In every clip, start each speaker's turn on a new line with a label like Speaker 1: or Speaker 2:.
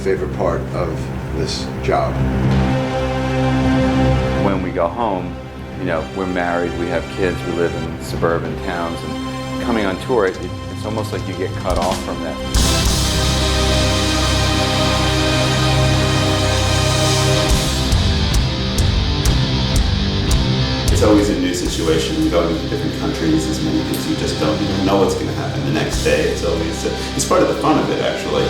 Speaker 1: favorite part of this job.
Speaker 2: When we go home, you know, we're married, we have kids, we live in suburban towns, and coming on tour, it's almost like you get cut off from that.
Speaker 3: It's always a new situation, going to different countries, as many things you just don't know what's going to happen the next day. It's always, it's part of the fun of it, actually.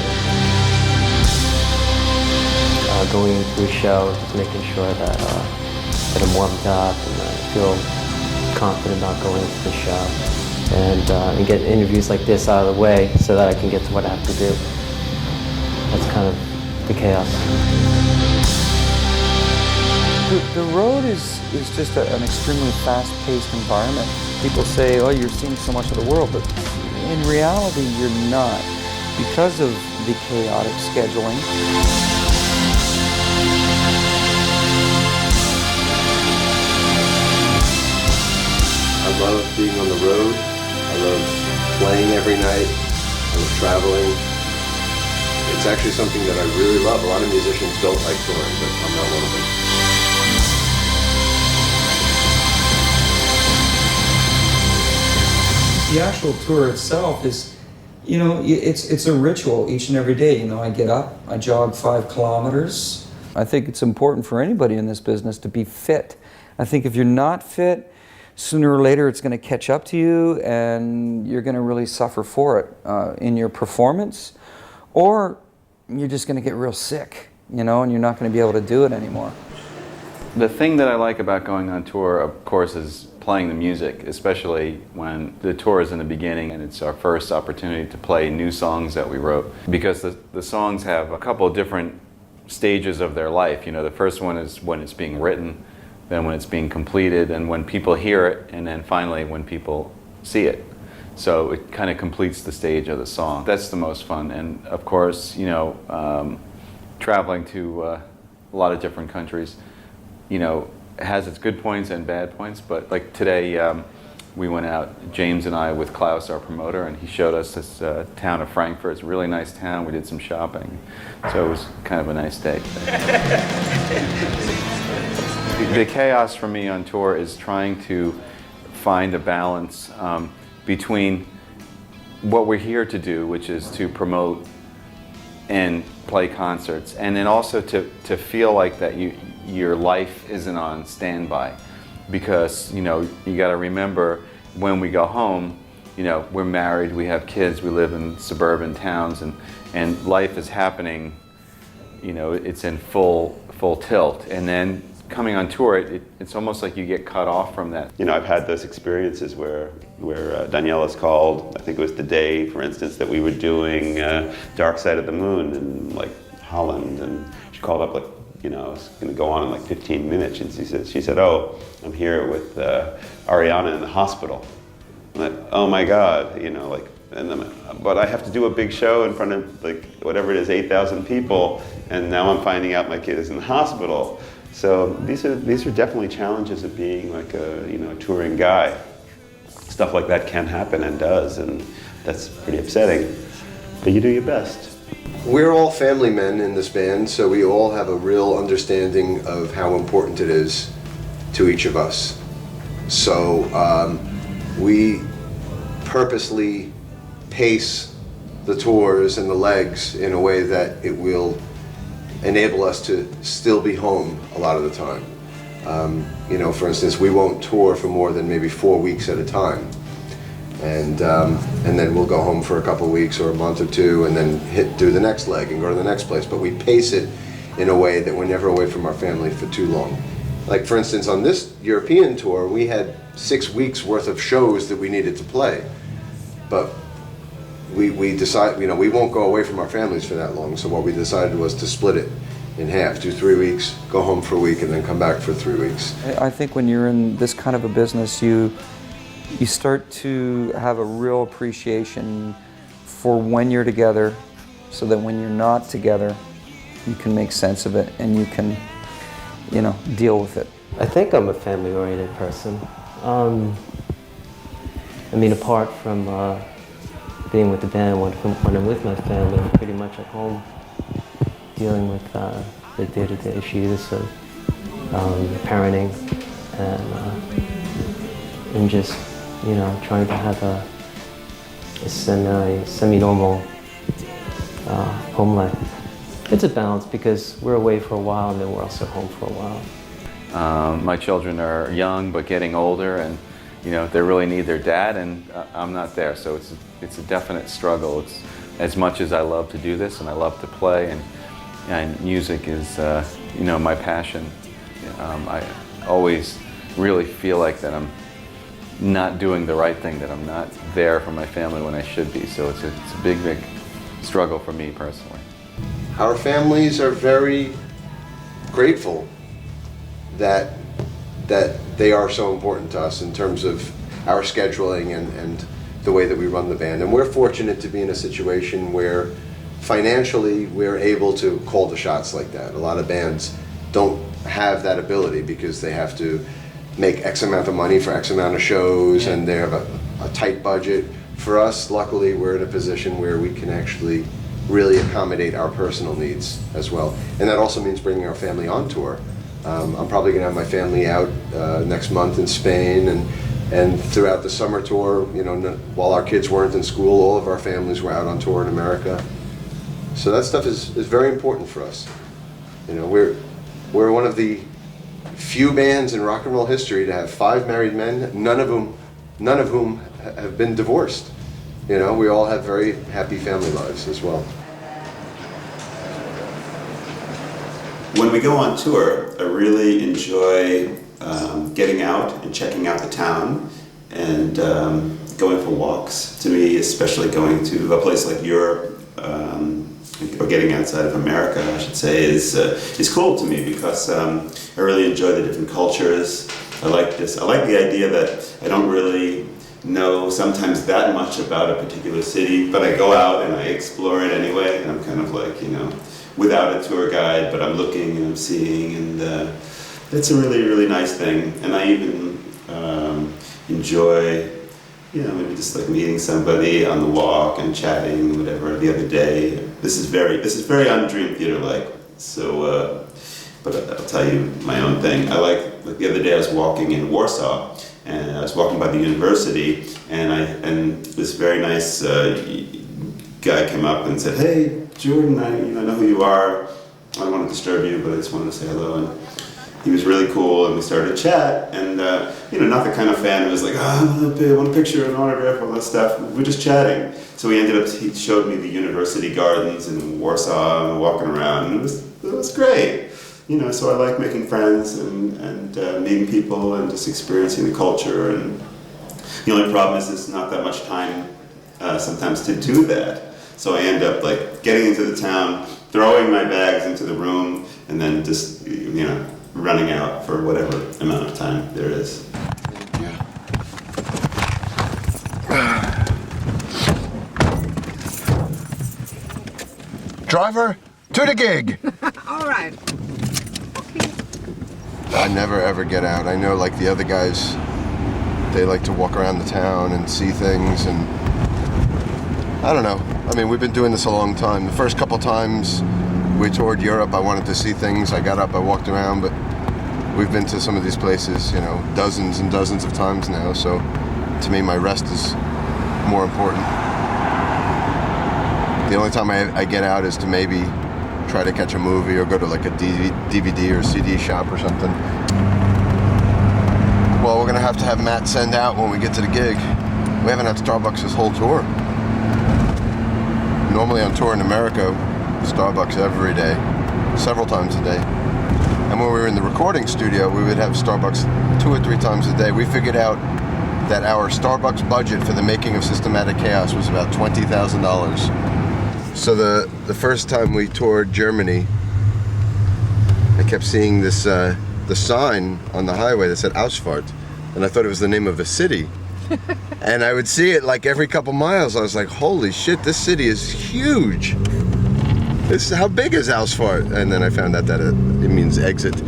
Speaker 4: Going into a show, just making sure that I'm warmed up and I feel confident about going into the show. And get interviews like this out of the way so that I can get to what I have to do. That's kind of the chaos.
Speaker 5: The road is just an extremely fast-paced environment. People say, oh, you're seeing so much of the world, but in reality, you're not, because of the chaotic scheduling.
Speaker 1: I love being on the road. I love playing every night. I love traveling. It's actually something that I really love. A lot of musicians don't like touring, but I'm not one of them.
Speaker 5: The actual tour itself is, you know, it's a ritual each and every day. You know, I get up, I jog 5 kilometers. I think it's important for anybody in this business to be fit. I think if you're not fit, sooner or later it's going to catch up to you and you're going to really suffer for it in your performance, or you're just going to get real sick, you know, and you're not going to be able to do it anymore.
Speaker 2: The thing that I like about going on tour, of course, is playing the music, especially when the tour is in the beginning and it's our first opportunity to play new songs that we wrote. Because the songs have a couple of different stages of their life. You know, the first one is when it's being written, then when it's being completed, and when people hear it, and then finally when people see it. So it kind of completes the stage of the song. That's the most fun. And of course, you know, traveling to a lot of different countries, you know, has its good points and bad points. But like today, we went out, James and I, with Klaus, our promoter, and he showed us this town of Frankfurt. It's a really nice town. We did some shopping. So it was kind of a nice day. The chaos for me on tour is trying to find a balance between what we're here to do, which is to promote and play concerts, and then also to feel like that your life isn't on standby, because you know you got to remember when we go home, you know, we're married, we have kids, we live in suburban towns, and life is happening, you know, it's in full tilt, and then coming on tour, it's almost like you get cut off from that.
Speaker 3: You know, I've had those experiences where Daniela's called. I think it was the day, for instance, that we were doing Dark Side of the Moon in like Holland, and she called up like, you know, it's going to go on in like 15 minutes, and she said, oh, I'm here with Ariana in the hospital. I'm like, oh my God, you know, like, and then, but I have to do a big show in front of like whatever it is, 8,000 people, and now I'm finding out my kid is in the hospital. So these are definitely challenges of being like a, you know, a touring guy. Stuff like that can happen and does, and that's pretty upsetting. But you do your best.
Speaker 1: We're all family men in this band, so we all have a real understanding of how important it is to each of us. So we purposely pace the tours and the legs in a way that it will enable us to still be home a lot of the time. You know, for instance, we won't tour for more than maybe 4 weeks at a time. And then we'll go home for a couple weeks or a month or two, and then do the next leg and go to the next place. But we pace it in a way that we're never away from our family for too long. Like for instance, on this European tour, we had 6 weeks worth of shows that we needed to play. But we decided, you know, we won't go away from our families for that long. So what we decided was to split it in half, do 3 weeks, go home for a week, and then come back for 3 weeks.
Speaker 5: I think when you're in this kind of a business, you start to have a real appreciation for when you're together, so that when you're not together, you can make sense of it and you can, you know, deal with it.
Speaker 4: I think I'm a family-oriented person. I mean, apart from being with the band, when I'm with my family, I'm pretty much at home dealing with the day-to-day issues of parenting and just, you know, trying to have a semi-normal home life. It's a balance because we're away for a while and then we're also home for a while.
Speaker 2: My children are young but getting older, and you know they really need their dad, and I'm not there, so it's a definite struggle. It's as much as I love to do this and I love to play, and music is you know, my passion. I always really feel like that I'm not doing the right thing, that I'm not there for my family when I should be. So it's a big struggle for me personally.
Speaker 1: Our families are very grateful that they are so important to us in terms of our scheduling and the way that we run the band. And we're fortunate to be in a situation where financially we're able to call the shots like that. A lot of bands don't have that ability because they have to make X amount of money for X amount of shows, and they have a tight budget. For us, luckily, we're in a position where we can actually really accommodate our personal needs as well. And that also means bringing our family on tour. I'm probably going to have my family out next month in Spain, and throughout the summer tour, you know, while our kids weren't in school, all of our families were out on tour in America. So that stuff is very important for us. You know, we're one of the few bands in rock and roll history to have 5 married men, none of whom have been divorced. You know, we all have very happy family lives as well.
Speaker 3: When we go on tour, I really enjoy getting out and checking out the town and going for walks. To me, especially going to a place like Europe, or getting outside of America, I should say, is cool to me because I really enjoy the different cultures. I like the idea that I don't really know sometimes that much about a particular city, but I go out and I explore it anyway, and I'm kind of like, you know, without a tour guide, but I'm looking and I'm seeing, and that's a really, really nice thing. And I even enjoy, you know, maybe just like meeting somebody on the walk and chatting, whatever. The other day, this is very un-Dream Theater like. So, but I'll tell you my own thing. I like the other day I was walking in Warsaw, and I was walking by the university, and this very nice guy came up and said, "Hey, Jordan, I know who you are. I don't want to disturb you, but I just wanted to say hello." And he was really cool, and we started to chat, and you know, not the kind of fan who was like, "Oh, I want a picture, an autograph, all that stuff." We're just chatting. So he showed me the university gardens in Warsaw and walking around, and it was great. You know, so I like making friends and meeting people and just experiencing the culture. And the only problem is there's not that much time sometimes to do that. So I end up like getting into the town, throwing my bags into the room, and then just, you know, running out for whatever amount of time there is.
Speaker 1: Driver, to the gig!
Speaker 6: All right.
Speaker 1: I never ever get out. I know, like the other guys, they like to walk around the town and see things, and I don't know. I mean, we've been doing this a long time. The first couple times we toured Europe, I wanted to see things. I got up, I walked around, but we've been to some of these places, you know, dozens and dozens of times now, so to me, my rest is more important. The only time I get out is to maybe try to catch a movie or go to like a DVD or CD shop or something. Well, we're gonna have to have Matt send out when we get to the gig. We haven't had Starbucks this whole tour. Normally on tour in America, Starbucks every day, several times a day. And when we were in the recording studio, we would have Starbucks 2 or 3 times a day. We figured out that our Starbucks budget for the making of Systematic Chaos was about $20,000. So the first time we toured Germany, I kept seeing this the sign on the highway that said Ausfahrt, and I thought it was the name of a city. And I would see it like every couple miles. I was like, holy shit, this city is huge. How big is Ausfahrt? And then I found out that it means exit.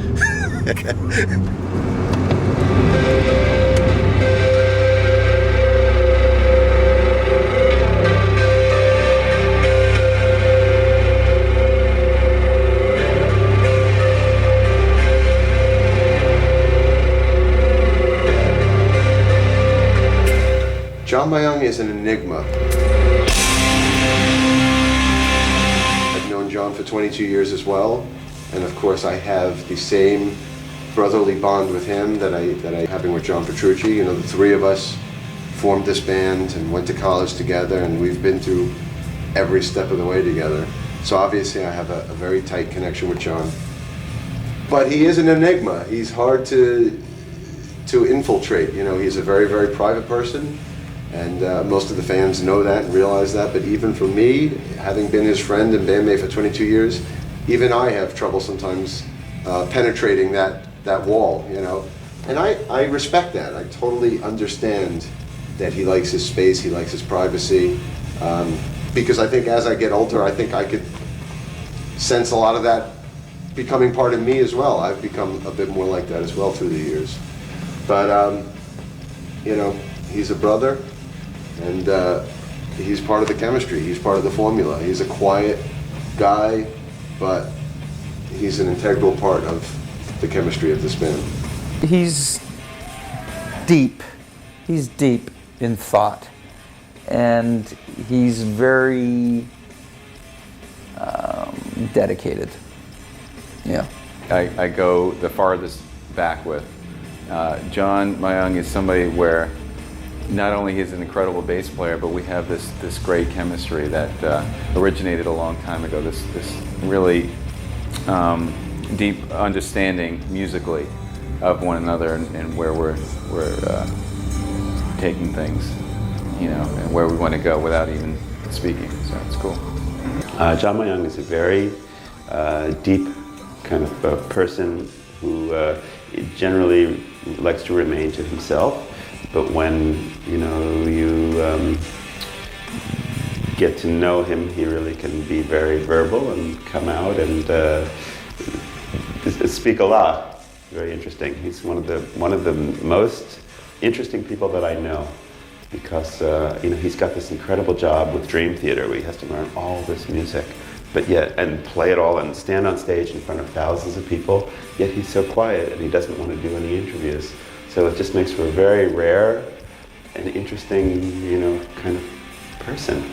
Speaker 1: John Mayung is an enigma. I've known John for 22 years as well, and of course I have the same brotherly bond with him that I having with John Petrucci. You know, the three of us formed this band and went to college together, and we've been through every step of the way together. So obviously I have a very tight connection with John. But he is an enigma. He's hard to infiltrate. You know, he's a very, very private person, and most of the fans know that and realize that. But even for me, having been his friend and bandmate for 22 years, even I have trouble sometimes penetrating that wall, you know. And I respect that. I totally understand that he likes his space, he likes his privacy. Because I think as I get older, I think I could sense a lot of that becoming part of me as well. I've become a bit more like that as well through the years. But, you know, he's a brother, and he's part of the chemistry, he's part of the formula. He's a quiet guy, but he's an integral part of the chemistry of this band.
Speaker 5: He's deep. He's deep in thought. And he's very dedicated. Yeah.
Speaker 2: I go the farthest back with. John Mayung is somebody where not only he's an incredible bass player, but we have this great chemistry that originated a long time ago, this really deep understanding musically of one another and where we're taking things, you know, and where we want to go without even speaking. So it's cool.
Speaker 3: John Mayung is a very deep kind of person who generally likes to remain to himself, but when you get to know him, he really can be very verbal and come out and speak a lot. Very interesting. He's one of the most interesting people that I know, because he's got this incredible job with Dream Theater where he has to learn all this music, but yet and play it all and stand on stage in front of thousands of people. Yet he's so quiet and he doesn't want to do any interviews. So it just makes for a very rare and interesting, kind of person.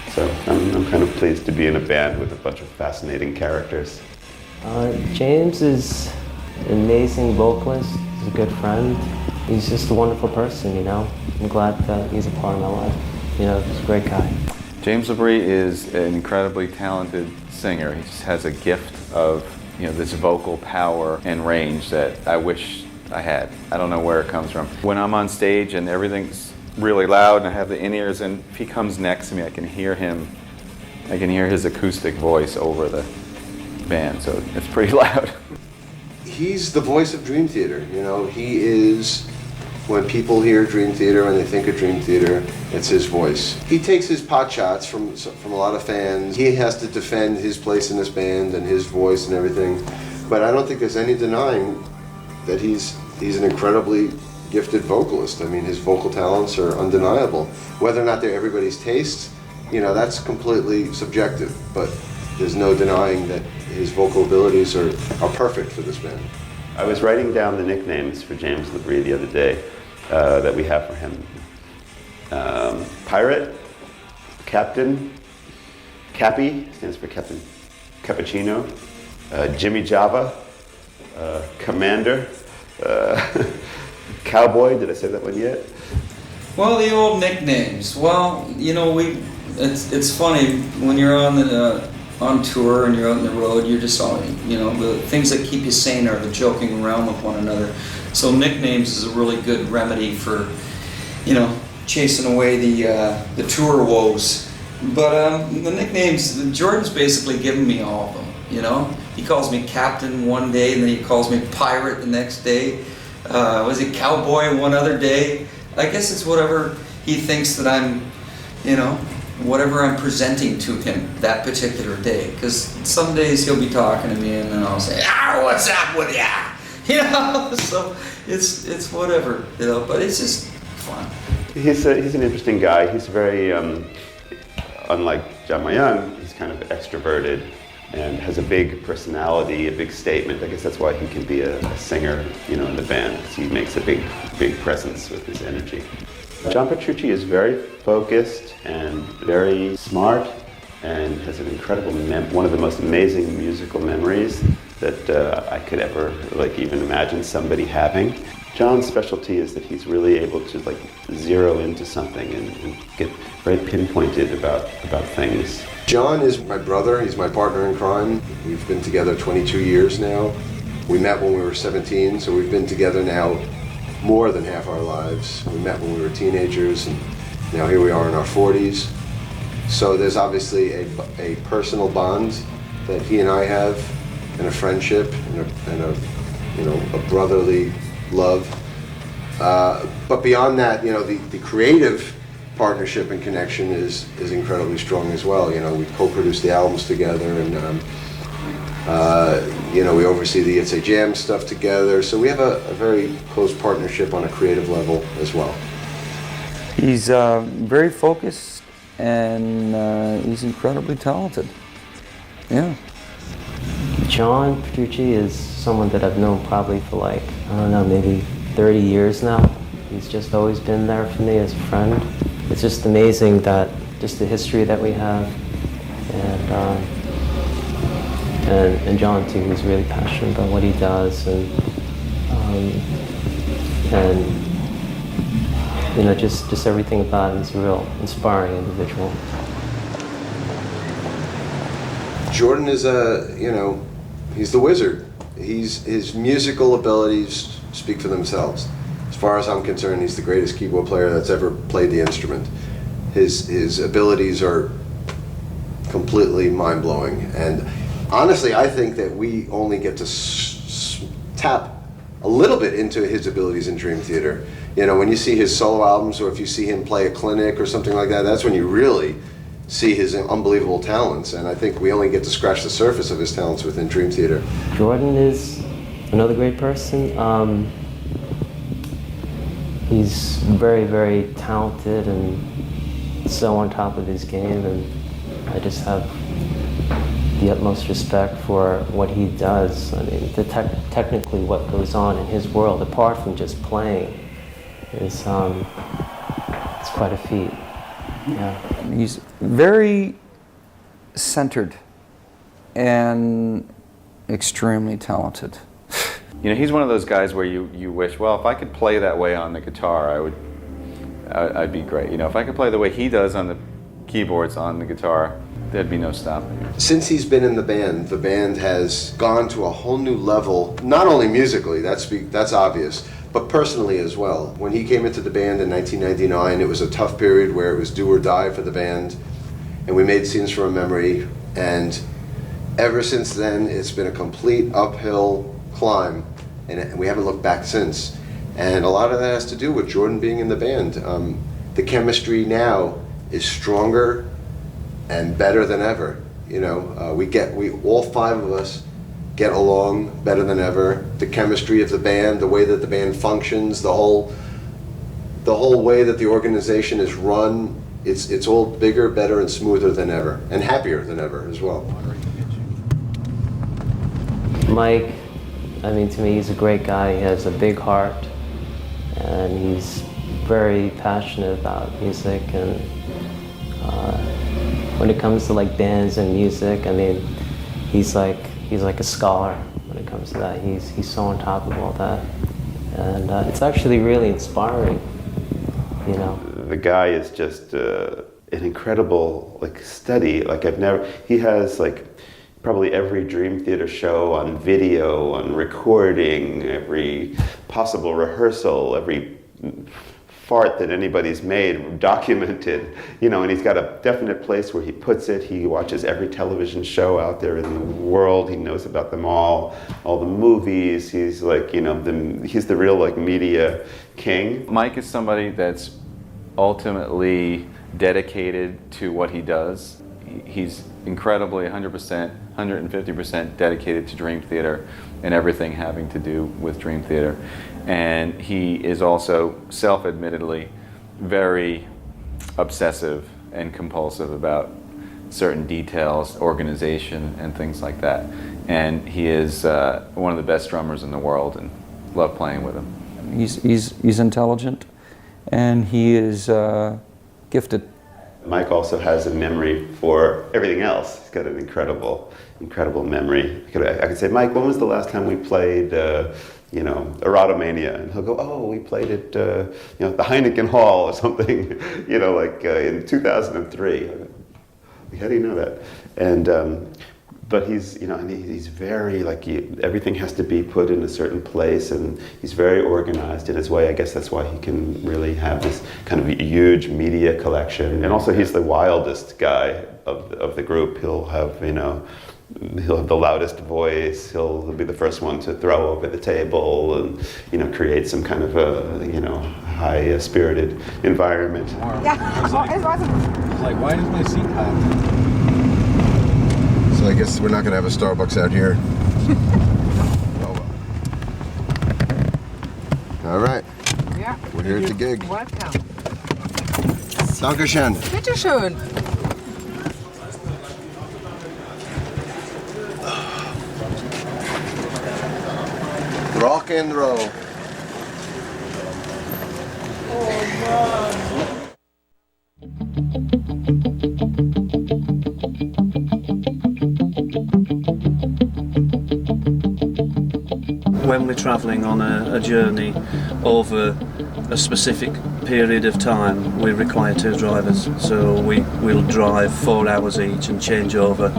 Speaker 3: So I'm kind of pleased to be in a band with a bunch of fascinating characters.
Speaker 4: James is an amazing vocalist. He's a good friend. He's just a wonderful person, I'm glad that he's a part of my life. He's a great guy.
Speaker 2: James LaBrie is an incredibly talented singer. He just has a gift of, this vocal power and range that I wish I had. I don't know where it comes from. When I'm on stage and everything's really loud and I have the in-ears, and if he comes next to me, I can hear him. I can hear his acoustic voice over the band, so it's pretty loud.
Speaker 1: He's the voice of Dream Theater. He is, when people hear Dream Theater and they think of Dream Theater, it's his voice. He takes his pot shots from a lot of fans. He has to defend his place in this band and his voice and everything, but I don't think there's any denying that he's an incredibly gifted vocalist. I mean, his vocal talents are undeniable. Whether or not they're everybody's taste, that's completely subjective, but there's no denying that his vocal abilities are perfect for this band.
Speaker 3: I was writing down the nicknames for James LaBrie the other day that we have for him. Pirate, Captain, Cappy, stands for Captain Cappuccino, Jimmy Java, Commander, Cowboy, did I say that one yet?
Speaker 5: Well, the old nicknames. Well, it's funny when you're on tour and you're out on the road, you're just all, the things that keep you sane are the joking around with one another. So nicknames is a really good remedy for, chasing away the tour woes. But the nicknames, Jordan's basically given me all of them, He calls me Captain one day, and then he calls me Pirate the next day. Was it Cowboy one other day? I guess it's whatever he thinks that I'm, whatever I'm presenting to him that particular day. Because some days he'll be talking to me and then I'll say, what's up with ya? So it's whatever, but it's just fun.
Speaker 3: He's an interesting guy. He's very, unlike John Mayung, he's kind of extroverted and has a big personality, a big statement. I guess that's why he can be a singer, in the band, because he makes a big presence with his energy. John Petrucci is very focused and very smart and has an incredible, one of the most amazing musical memories that I could ever even imagine somebody having. John's specialty is that he's really able to zero into something and get very pinpointed about things.
Speaker 1: John is my brother, he's my partner in crime. We've been together 22 years now. We met when we were 17, so we've been together now more than half our lives. We met when we were teenagers, and now here we are in our 40s. So there's obviously a personal bond that he and I have, and a friendship, and a brotherly love. But beyond that, the creative partnership and connection is incredibly strong as well. We co-produce the albums together, and we oversee the It's a Jam stuff together. So we have a very close partnership on a creative level as well.
Speaker 5: He's very focused, and he's incredibly talented. Yeah.
Speaker 4: John Petrucci is someone that I've known probably for maybe 30 years now. He's just always been there for me as a friend. It's just amazing that just the history that we have, and John too, who's really passionate about what he does, and just everything about him is a real inspiring individual.
Speaker 1: Jordan is he's the wizard. His musical abilities speak for themselves. As far as I'm concerned, he's the greatest keyboard player that's ever played the instrument. His abilities are completely mind-blowing, and honestly, I think that we only get to tap a little bit into his abilities in Dream Theater. When you see his solo albums, or if you see him play a clinic or something like that, that's when you really see his unbelievable talents, and I think we only get to scratch the surface of his talents within Dream Theater.
Speaker 4: Jordan is another great person. He's very, very talented and so on top of his game, and I just have the utmost respect for what he does. I mean, technically what goes on in his world, apart from just playing, is it's quite a feat. Yeah.
Speaker 5: He's very centered and extremely talented.
Speaker 2: He's one of those guys where you wish, well, if I could play that way on the guitar, I'd be great. If I could play the way he does on the keyboards on the guitar, there'd be no stopping.
Speaker 1: Since he's been in the band has gone to a whole new level, not only musically, that's obvious, but personally as well. When he came into the band in 1999, it was a tough period where it was do or die for the band, and we made Scenes from a Memory, and ever since then, it's been a complete uphill climb, and we haven't looked back since. And a lot of that has to do with Jordan being in the band. The chemistry now is stronger and better than ever. We all five of us get along better than ever. The chemistry of the band, the way that the band functions, the whole way that the organization is run, it's all bigger, better, and smoother than ever, and happier than ever as well.
Speaker 4: Mike, to me, he's a great guy. He has a big heart, and he's very passionate about music. And when it comes to bands and music, he's like a scholar when it comes to that. He's so on top of all that, and it's actually really inspiring.
Speaker 3: The guy is just an incredible study. He has probably every Dream Theater show on video, on recording, every possible rehearsal, every fart that anybody's made documented, and he's got a definite place where he puts it. He watches every television show out there in the world. He knows about them all the movies. He's he's the real media king.
Speaker 2: Mike is somebody that's ultimately dedicated to what he does. He's incredibly 100%, 150% dedicated to Dream Theater and everything having to do with Dream Theater. And he is also self-admittedly very obsessive and compulsive about certain details, organization, and things like that. And he is one of the best drummers in the world, and love playing with him.
Speaker 5: He's intelligent, and he is gifted.
Speaker 3: Mike also has a memory for everything else. He's got an incredible memory. I could say, Mike, when was the last time we played, Erotomania? And he'll go, oh, we played it, the Heineken Hall or something, in 2003. How do you know that? And but he's very everything has to be put in a certain place, and he's very organized in his way. I guess that's why he can really have this kind of huge media collection. And also, he's the wildest guy of the group. He'll have the loudest voice. He'll be the first one to throw over the table and create some kind of a high-spirited environment.
Speaker 6: Yeah, es war
Speaker 7: Like, why does my seat hot?
Speaker 1: So I guess we're not going to have a Starbucks out here. Oh well. All right.
Speaker 6: Ja.
Speaker 1: We're here at the gig.
Speaker 6: Welcome.
Speaker 1: Dankeschön.
Speaker 6: Bitte schön.
Speaker 1: Rock and roll.
Speaker 8: When we're travelling on a journey over a specific period of time, we require two drivers. So we'll drive 4 hours each and change over,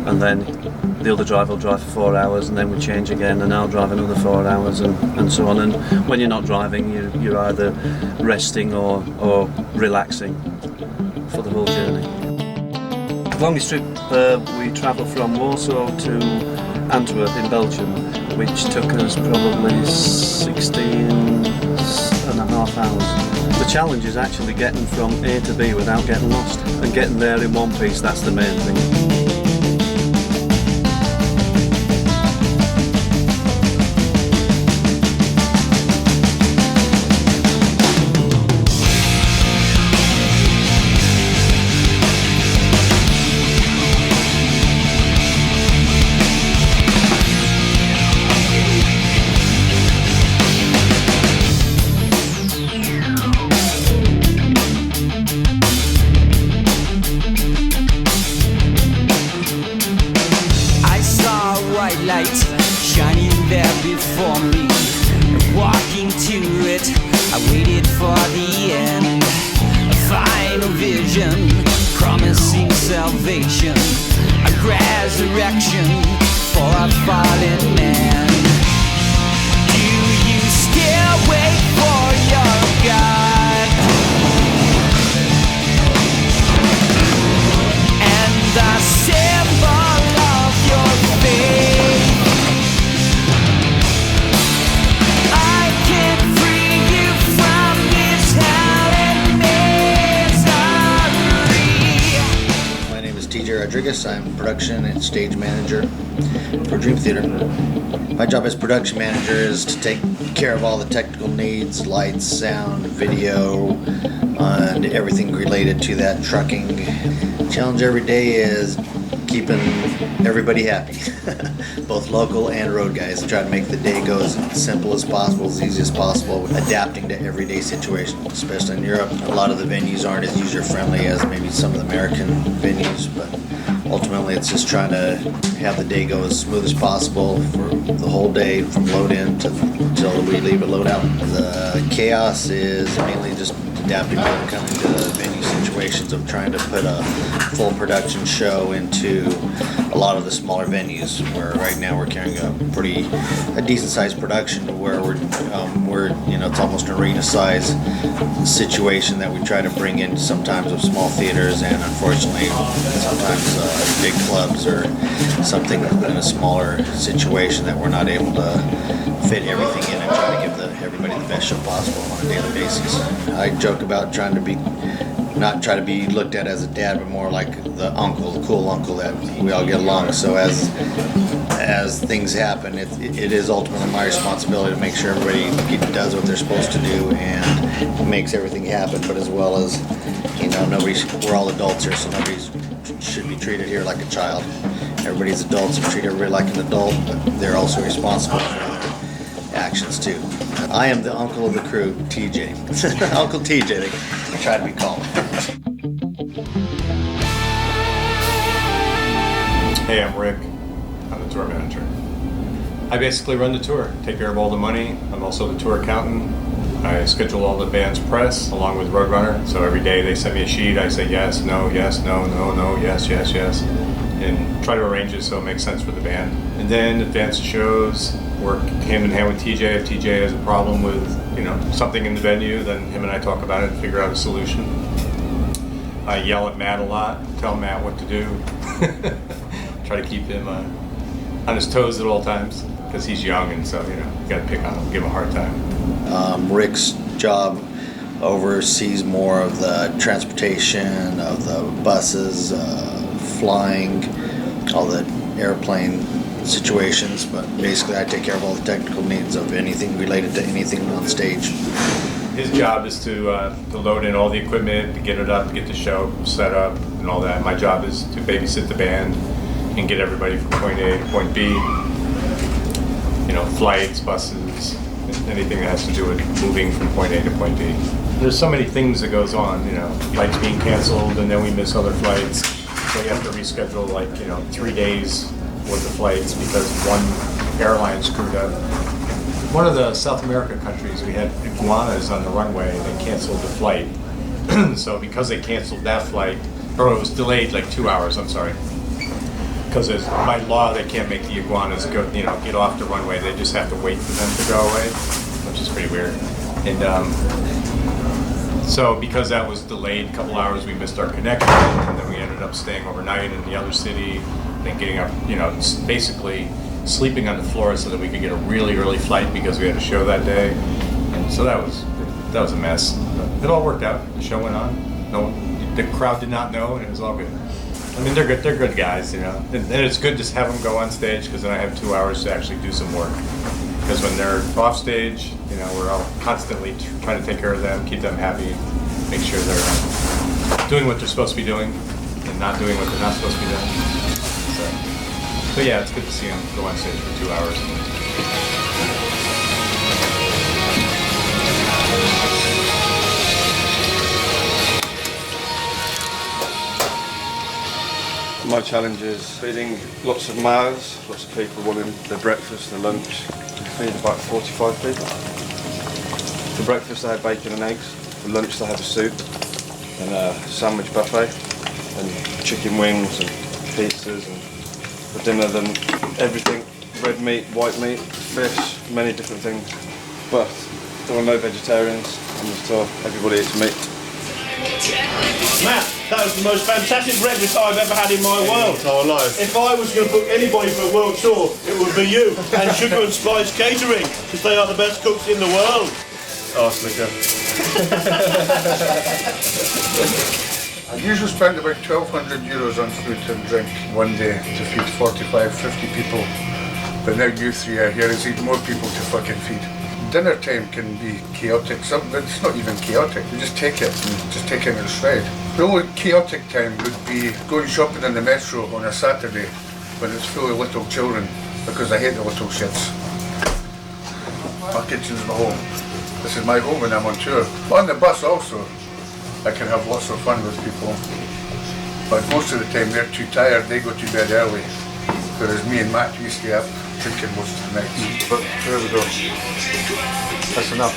Speaker 8: and then the other driver will drive for 4 hours, and then we change again, and I'll drive another 4 hours, and so on. And when you're not driving, you're either resting or relaxing for the whole journey. The longest trip we travel from Warsaw to Antwerp in Belgium, which took us probably 16 and a half hours. The challenge is actually getting from A to B without getting lost, and getting there in one piece. That's the main thing.
Speaker 9: Shining there before me, walking to it, I waited for the end, a final vision, promising salvation, a resurrection for a fallen man. Do you still wait for your God? And the symbol of your faith.
Speaker 10: Rodriguez. I'm production and stage manager for Dream Theater. My job as production manager is to take care of all the technical needs, lights, sound, video, and everything related to that trucking. Challenge every day is keeping everybody happy, both local and road guys. Try to make the day go as simple as possible, as easy as possible, adapting to everyday situations, especially in Europe. A lot of the venues aren't as user-friendly as maybe some of the American venues, but ultimately it's just trying to have the day go as smooth as possible for the whole day, from load in until we leave it load out. The chaos is mainly just adapting to coming to venue situations of trying to put a full production show into a lot of the smaller venues, where right now we're carrying a decent sized production where we're it's almost an arena size situation that we try to bring in sometimes of small theaters, and unfortunately sometimes big clubs or something in a smaller situation that we're not able to fit everything in and try to give everybody the best show possible on a daily basis. I joke about trying to not try to be looked at as a dad, but more like the uncle, the cool uncle that we all get along. So as things happen, it is ultimately my responsibility to make sure everybody does what they're supposed to do and makes everything happen. But as well as, we're all adults here, so nobody should be treated here like a child. Everybody's adults and treat everybody like an adult, but they're also responsible for their actions. interactions too. I am the uncle of the crew, TJ. Uncle TJ, they try to be called.
Speaker 6: Hey, I'm Rick. I'm the tour manager. I basically run the tour, take care of all the money. I'm also the tour accountant. I schedule all the band's press along with Roadrunner. So every day they send me a sheet. I say yes, no, yes, yes, and try to arrange it so it makes sense for the band. And then advance the shows, work hand in hand with TJ. If TJ has a problem with something in the venue, then him and I talk about it and figure out a solution. I yell at Matt a lot, tell Matt what to do. Try to keep him on his toes at all times because he's young, and so you got to pick on him, give him a hard time.
Speaker 10: Rick's job oversees more of the transportation of the buses, flying, all the airplane situations, but basically I take care of all the technical needs of anything related to anything on stage.
Speaker 6: His job is to load in all the equipment, to get it up, to get the show set up and all that. My job is to babysit the band and get everybody from point A to point B. Flights, buses, anything that has to do with moving from point A to point B. There's so many things that goes on, flights being canceled and then we miss other flights. So you have to reschedule 3 days worth of flights because one airline screwed up. One of the South America countries, we had iguanas on the runway and they canceled the flight. So because they canceled that flight, or it was delayed 2 hours, I'm sorry. Because by law they can't make the iguanas go, get off the runway. They just have to wait for them to go away, which is pretty weird. And so because that was delayed a couple hours, we missed our connection, and then we ended up staying overnight in the other city, then getting up, basically sleeping on the floor so that we could get a really early flight because we had a show that day. And so that was a mess. But it all worked out. The show went on. The crowd did not know, and it was all good. I mean, they're good guys, and it's good to have them go on stage because then I have 2 hours to actually do some work. Because when they're off stage, we're all constantly trying to take care of them, keep them happy, make sure they're doing what they're supposed to be doing and not doing what they're not supposed to be doing. So yeah, it's good to see them go on stage for 2 hours.
Speaker 11: My challenge is feeding lots of mouths, lots of people wanting their breakfast, their lunch. I feed about 45 people. For breakfast I had bacon and eggs, for lunch I had a soup and a sandwich buffet and chicken wings and pizzas, and for dinner then everything, red meat, white meat, fish, many different things. But there were no vegetarians, I was told everybody eats meat.
Speaker 12: Matt, that was the most fantastic breakfast I've ever had in my world. If I was going to book anybody for a world tour, it would be you and Sugar and Spice Catering, because they are the best cooks in the world.
Speaker 11: Arsenic.
Speaker 13: I usually spend about €1,200 on food and drink one day to feed 45, 50 people. But now you three are here, it's even more people to fucking feed. Dinner time can be chaotic, but it's not even chaotic. You just take it and just take it in stride. The only chaotic time would be going shopping in the metro on a Saturday when it's full of little children, because I hate the little shits. My kitchen's my home. This is my home when I'm on tour. On the bus also, I can have lots of fun with people. But most of the time they're too tired, they go to bed early. Whereas me and Matt, we stay up drinking most of the nights. But there we go. That's enough.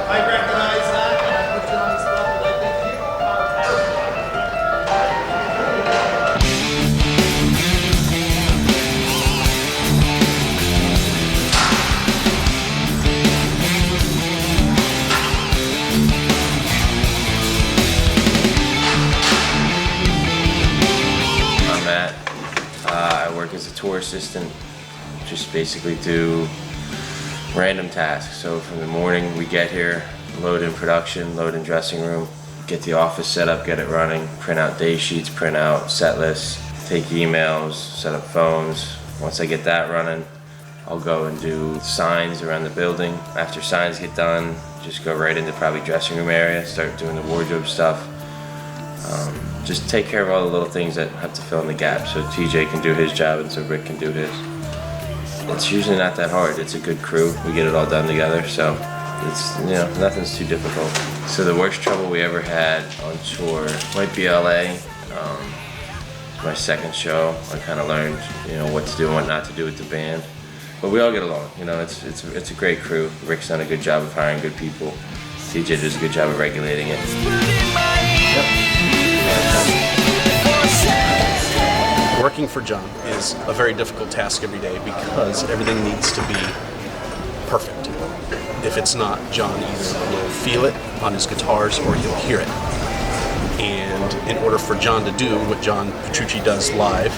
Speaker 12: I recognise that, and I put you on the spot, but I think you
Speaker 14: I'm Matt. I work as a tour assistant, just basically do random tasks. So from the morning we get here, load in production, load in dressing room, get the office set up, get it running, print out day sheets, print out set lists, take emails, set up phones. Once I get that running, I'll go and do signs around the building. After signs get done, just go right into probably dressing room area, start doing the wardrobe stuff. Just take care of all the little things that have to fill in the gaps so TJ can do his job and so Rick can do his. It's usually not that hard. It's a good crew. We get it all done together, so it's, you know, nothing's too difficult. So the worst trouble we ever had on tour might be LA. It's my second show. I kind of learned, you know, what to do and what not to do with the band. But we all get along. You know, it's a great crew. Rick's done a good job of hiring good people. TJ does a good job of regulating it.
Speaker 15: Working for John is a very difficult task every day because everything needs to be perfect. If it's not, John either will feel it on his guitars or he'll hear it. And in order for John to do what John Petrucci does live,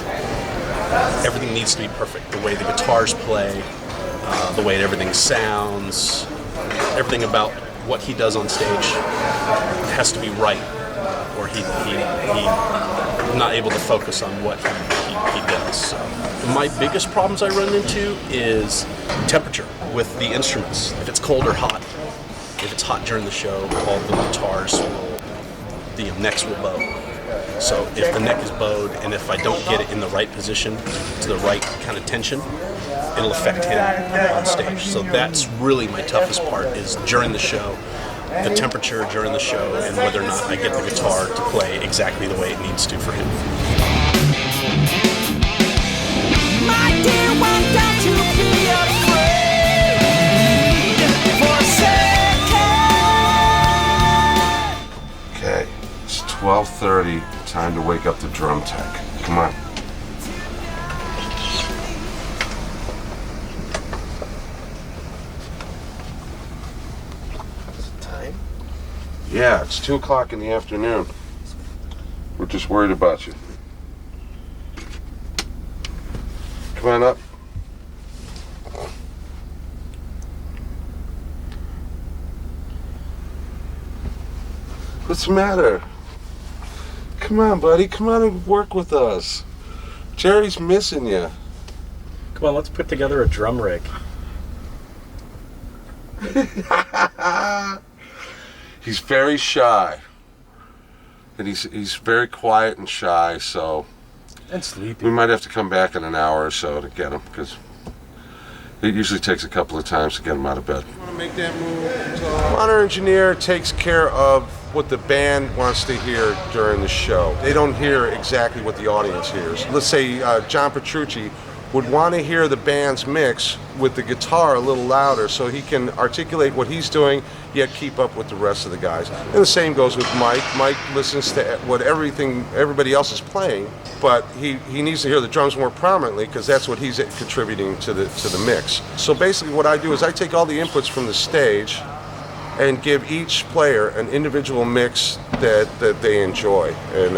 Speaker 15: everything needs to be perfect. The way the guitars play, the way everything sounds, everything about what he does on stage has to be right, or he's not able to focus on what he does. So my biggest problems I run into is temperature with the instruments. If it's cold or hot, if it's hot during the show, all the guitars will, the necks will bow. So if the neck is bowed and if I don't get it in the right position, to the right kind of tension, it'll affect him on stage. So that's really my toughest part, is during the show, the temperature during the show, and whether or not I get the guitar to play exactly the way it needs to for him.
Speaker 9: My dear one, don't you be afraid for a second.
Speaker 16: Okay, it's 12:30. Time to wake up the drum tech. Come on.
Speaker 10: Time?
Speaker 16: Yeah, it's 2 o'clock in the afternoon. We're just worried about you. Come on up. What's the matter? Come on, buddy. Come on and work with us. Jerry's missing you.
Speaker 6: Come on, let's put together a drum rig.
Speaker 16: He's very shy. And he's very quiet and shy, so
Speaker 6: And sleepy.
Speaker 16: we might have to come back in an hour or so to get him, because it usually takes a couple of times to get him out of bed.
Speaker 11: Want to make that move?
Speaker 16: Monitor engineer takes care of what the band wants to hear during the show. They don't hear exactly what the audience hears. Let's say John Petrucci would want to hear the band's mix with the guitar a little louder so he can articulate what he's doing, yet keep up with the rest of the guys. And the same goes with Mike. Mike listens to what everybody else is playing, but he needs to hear the drums more prominently because that's what he's contributing to the mix. So basically what I do is I take all the inputs from the stage and give each player an individual mix that they enjoy and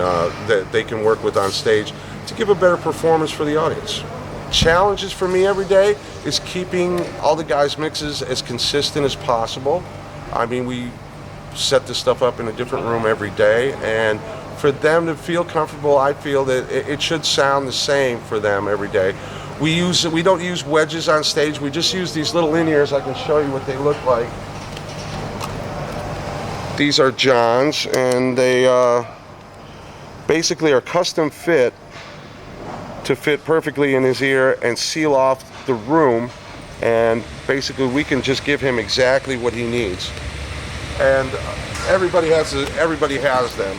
Speaker 16: that they can work with on stage to give a better performance for the audience. Challenges for me every day is keeping all the guys' mixes as consistent as possible. I mean, we set this stuff up in a different room every day, and for them to feel comfortable, I feel that it should sound the same for them every day. We don't use wedges on stage, we just use these little in-ears. I can show you what they look like. These are John's, and they basically are custom fit to fit perfectly in his ear and seal off the room, and basically we can just give him exactly what he needs. And everybody has them.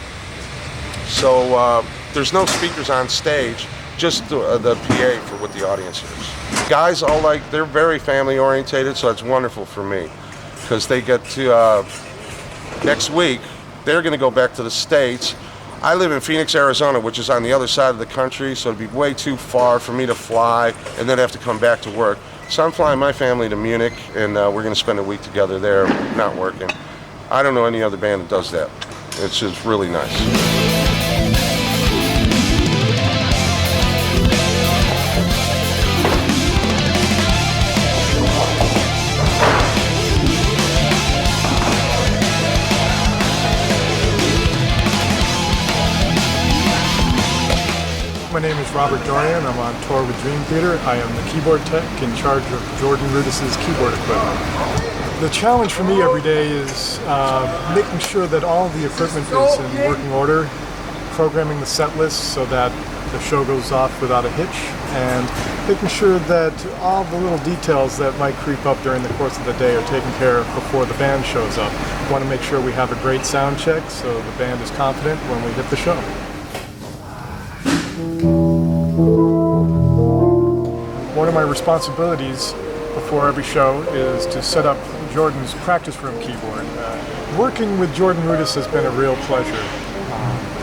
Speaker 16: So there's no speakers on stage, just the PA for what the audience hears. Guys all they're very family orientated, so it's wonderful for me because they get to next week they're going to go back to the States. I live in Phoenix, Arizona, which is on the other side of the country, so it'd be way too far for me to fly and then have to come back to work. So I'm flying my family to Munich, and we're going to spend a week together there, not working. I don't know any other band that does that. It's just really nice.
Speaker 17: My name is Robert Dorian. I'm on tour with Dream Theater. I am the keyboard tech in charge of Jordan Rudis's keyboard equipment. The challenge for me every day is making sure that all the equipment is in working order, programming the set list so that the show goes off without a hitch, and making sure that all the little details that might creep up during the course of the day are taken care of before the band shows up. We want to make sure we have a great sound check so the band is confident when we hit the show. One of my responsibilities before every show is to set up Jordan's practice room keyboard. Working with Jordan Rudess has been a real pleasure.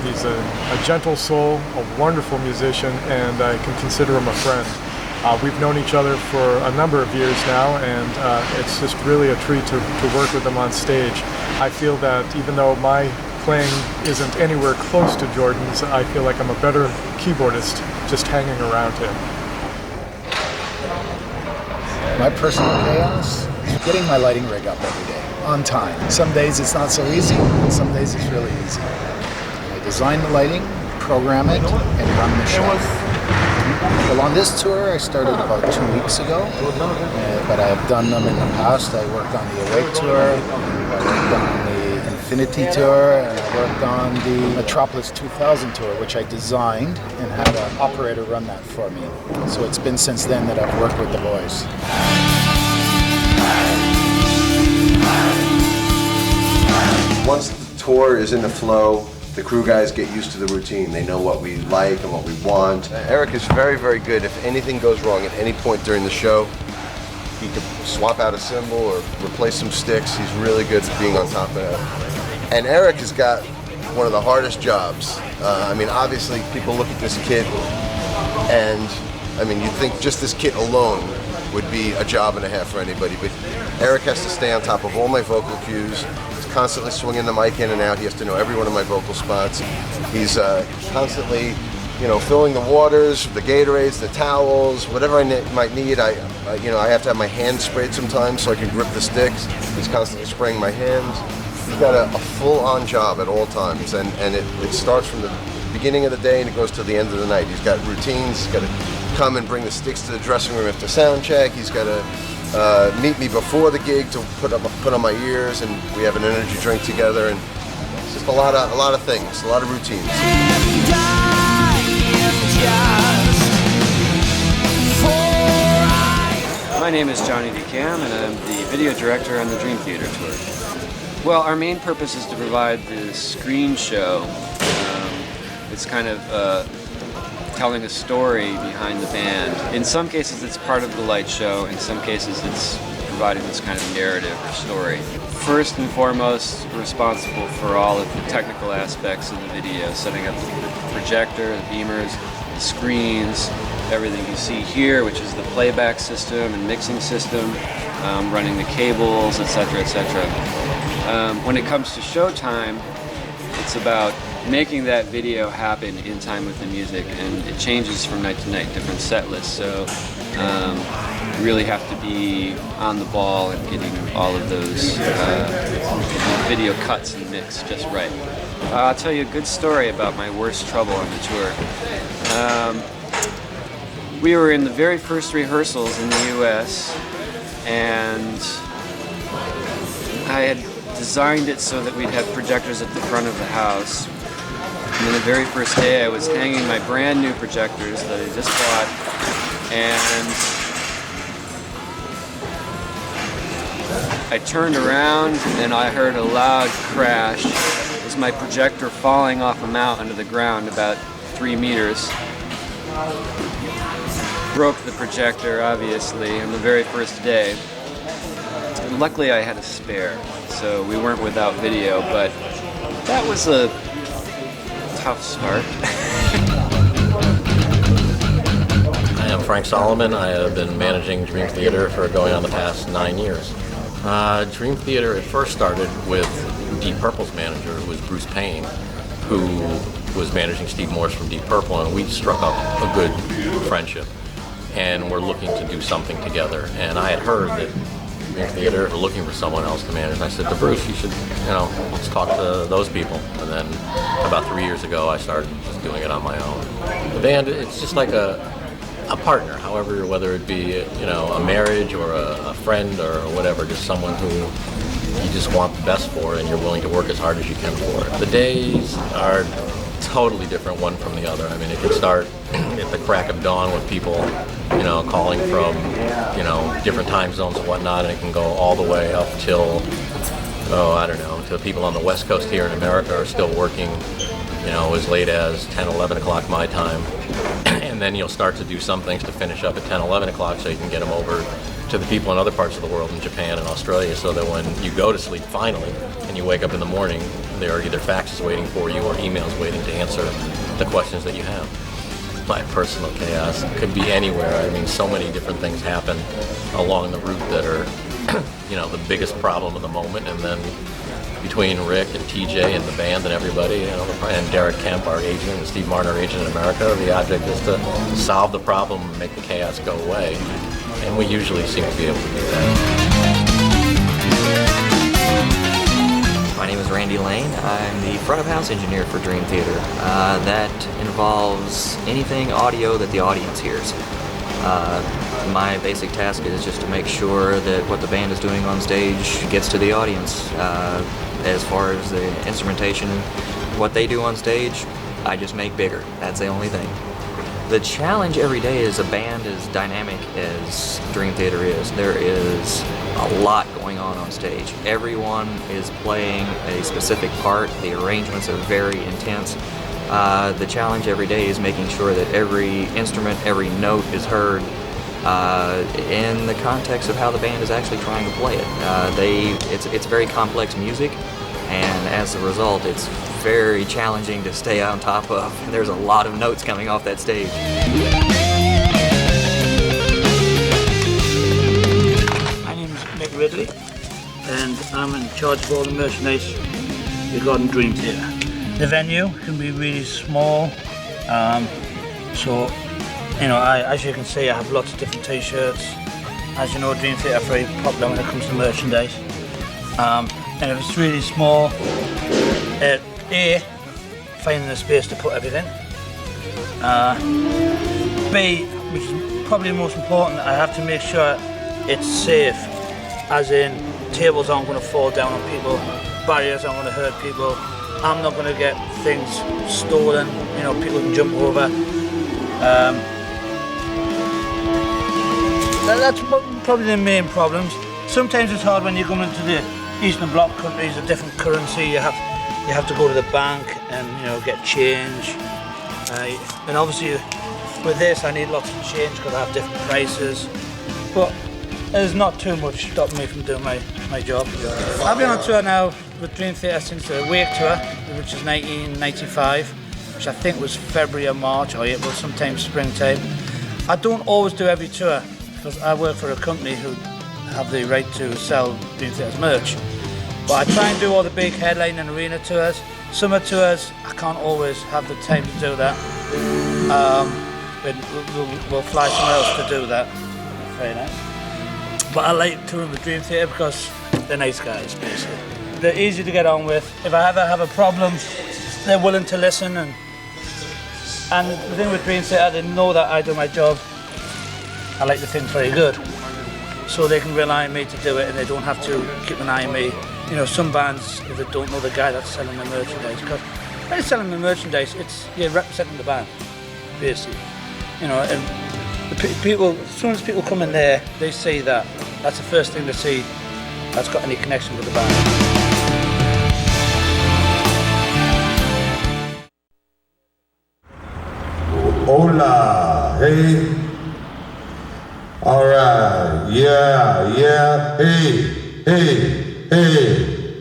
Speaker 17: He's a gentle soul, a wonderful musician, and I can consider him a friend. We've known each other for a number of years now, and it's just really a treat to work with him on stage. I feel that even though my playing isn't anywhere close to Jordan's, I feel like I'm a better keyboardist just hanging around him.
Speaker 18: My personal chaos is getting my lighting rig up every day, on time. Some days it's not so easy, and some days it's really easy. I design the lighting, program it, and run the show. Well, on this tour I started about 2 weeks ago, but I have done them in the past. I worked on the Awake tour, I worked on the Infinity tour, and I worked on the Metropolis 2000 tour, which I designed and had an operator run that for me. So it's been since then that I've worked with the boys.
Speaker 1: Once the tour is in the flow, the crew guys get used to the routine. They know what we like and what we want. Eric is very, very good. If anything goes wrong at any point during the show, he could swap out a cymbal or replace some sticks. He's really good at being on top of that. And Eric has got one of the hardest jobs. I mean, obviously, people look at this kit and, I mean, you'd think just this kit alone would be a job and a half for anybody, but Eric has to stay on top of all my vocal cues. He's constantly swinging the mic in and out. He has to know every one of my vocal spots. He's constantly, you know, filling the waters, the Gatorades, the towels, whatever I might need. I have to have my hands sprayed sometimes so I can grip the sticks. He's constantly spraying my hands. He's got a full-on job at all times, and it starts from the beginning of the day and it goes to the end of the night. He's got routines. He's got to come and bring the sticks to the dressing room after sound check. He's got to meet me before the gig to put on my ears, and we have an energy drink together, and it's just a lot of things, a lot of routines.
Speaker 19: My name is Johnny DeCam, and I'm the video director on the Dream Theater tour. Well, our main purpose is to provide the screen show. It's kind of telling a story behind the band. In some cases it's part of the light show, in some cases it's providing this kind of narrative or story. First and foremost, we're responsible for all of the technical aspects of the video, setting up the projector, the beamers, the screens, everything you see here, which is the playback system and mixing system, running the cables, etc., etc. When it comes to showtime, it's about making that video happen in time with the music, and it changes from night to night, different set lists, so you really have to be on the ball and getting all of those video cuts and mix just right. I'll tell you a good story about my worst trouble on the tour. We were in the very first rehearsals in the US, and I had designed it so that we'd have projectors at the front of the house. And then the very first day I was hanging my brand new projectors that I just bought, and I turned around and I heard a loud crash. It was my projector falling off a mountain to the ground about 3 meters. Broke the projector, obviously, on the very first day. And luckily I had a spare, so we weren't without video, but that was a tough start.
Speaker 20: I am Frank Solomon. I have been managing Dream Theater for going on the past 9 years. Dream Theater, it first started with Deep Purple's manager, who was Bruce Payne, who was managing Steve Morse from Deep Purple, and we struck up a good friendship. And we're looking to do something together. And I had heard that Dream Theater were looking for someone else to manage. And I said to Bruce, you should, let's talk to those people. And then about 3 years ago, I started just doing it on my own. The band, it's just like a partner, however, whether it be a marriage or a friend or whatever, just someone who you just want the best for and you're willing to work as hard as you can for it. The days are totally different one from the other. I mean, it can start at the crack of dawn with people, calling from, different time zones and whatnot, and it can go all the way up till, till people on the West Coast here in America are still working, as late as 10, 11 o'clock my time. And then you'll start to do some things to finish up at 10, 11 o'clock so you can get them over to the people in other parts of the world, in Japan and Australia, so that when you go to sleep finally and you wake up in the morning, there are either faxes waiting for you or emails waiting to answer the questions that you have. My personal chaos could be anywhere. I mean, so many different things happen along the route that are, the biggest problem of the moment, and then between Rick and TJ and the band and everybody, and Derek Kemp, our agent, and Steve Martin, our agent in America, the object is to solve the problem and make the chaos go away. And we usually seem to be able to do that.
Speaker 21: My name is Randy Lane. I'm the front of house engineer for Dream Theater. That involves anything audio that the audience hears. My basic task is just to make sure that what the band is doing on stage gets to the audience. As far as the instrumentation, what they do on stage, I just make bigger. That's the only thing. The challenge every day is a band as dynamic as Dream Theater is. There is a lot going on stage. Everyone is playing a specific part. The arrangements are very intense. The challenge every day is making sure that every instrument, every note is heard in the context of how the band is actually trying to play it. It's very complex music, and as a result, it's very challenging to stay on top of. There's a lot of notes coming off that stage.
Speaker 22: My name is Mick Ridley, and I'm in charge of all the merchandise regarding Dream Theater. The venue can be really small, as you can see, I have lots of different t-shirts. As you know, Dream Theater are very popular when it comes to merchandise. And if it's really small, A, finding a space to put everything. B, which is probably the most important, I have to make sure it's safe, as in tables aren't going to fall down on people, barriers aren't going to hurt people, I'm not going to get things stolen, people can jump over. That's probably the main problems. Sometimes it's hard when you come into the Eastern Bloc countries, a different currency, you have to go to the bank and get change. And obviously with this I need lots of change because I have different prices. But there's not too much stopping me from doing my job. I've been on tour now with Dream Theater since the Wake tour, which is 1995, which I think was February or March or April, sometime springtime. I don't always do every tour because I work for a company who have the right to sell Dream Theater's merch. But I try and do all the big headline and arena tours. Summer tours, I can't always have the time to do that. We'll fly somewhere else to do that. Very nice. But I like touring with Dream Theater because they're nice guys, basically. They're easy to get on with. If I ever have a problem, they're willing to listen. And the thing with Dream Theater, they know that I do my job. I like the thing very good. So they can rely on me to do it and they don't have to keep an eye on me. Some bands, if they don't know the guy that's selling the merchandise, because when you're selling the merchandise, you're representing the band, basically. And the people, as soon as people come in there, they see that. That's the first thing they see that's got any connection with the band.
Speaker 16: Hola, hey. All right, yeah, hey.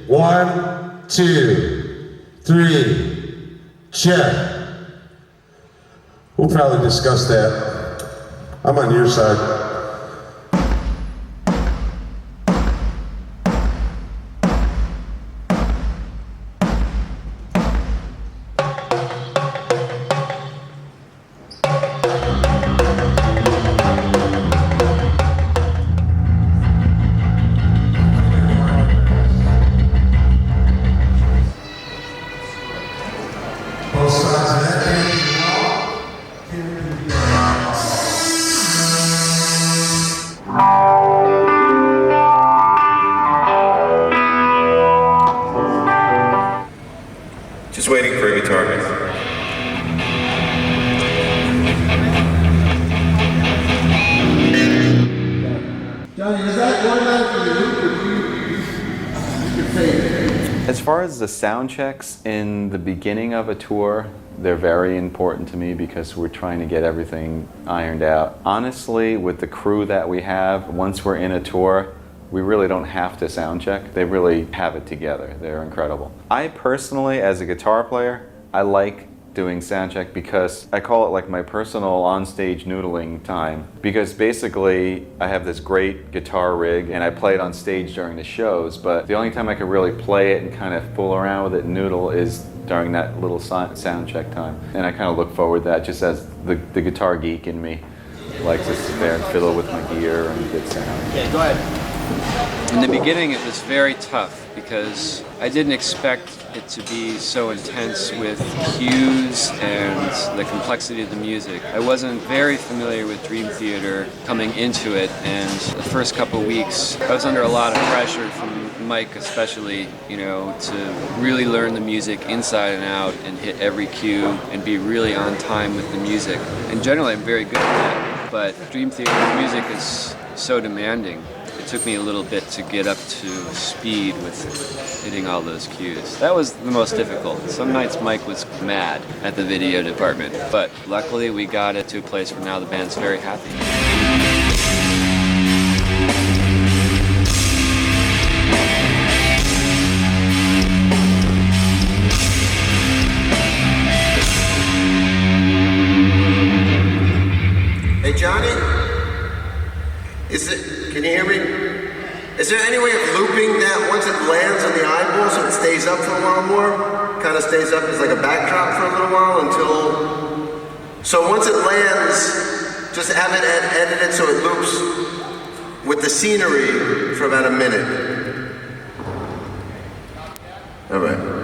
Speaker 16: 1, 2, 3, check. We'll probably discuss that. I'm on your side.
Speaker 2: As far as the sound checks in the beginning of a tour, they're very important to me because we're trying to get everything ironed out. Honestly, with the crew that we have, once we're in a tour, we really don't have to sound check. They really have it together. They're incredible. I personally, as a guitar player, I like doing sound check because I call it like my personal onstage noodling time, because basically I have this great guitar rig and I play it on stage during the shows, but the only time I can really play it and kind of fool around with it and noodle is during that little sound check time. And I kind of look forward to that just as the guitar geek in me likes to sit there and fiddle with my gear and get sound.
Speaker 19: Yeah, go ahead. In the beginning it was very tough because I didn't expect it to be so intense with cues and the complexity of the music. I wasn't very familiar with Dream Theater coming into it, and the first couple of weeks I was under a lot of pressure from Mike especially, you know, to really learn the music inside and out and hit every cue and be really on time with the music. And generally I'm very good at that, but Dream Theater music is so demanding. It took me a little bit to get up to speed with hitting all those cues. That was the most difficult. Some nights Mike was mad at the video department, but luckily we got it to a place where now the band's very happy.
Speaker 1: Hey, Johnny? Can you hear me? Is there any way of looping that once it lands on the eyeball so it stays up for a while more? Kind of stays up as like a backdrop for a little while until... So once it lands, just have it edited so it loops with the scenery for about a minute. All right.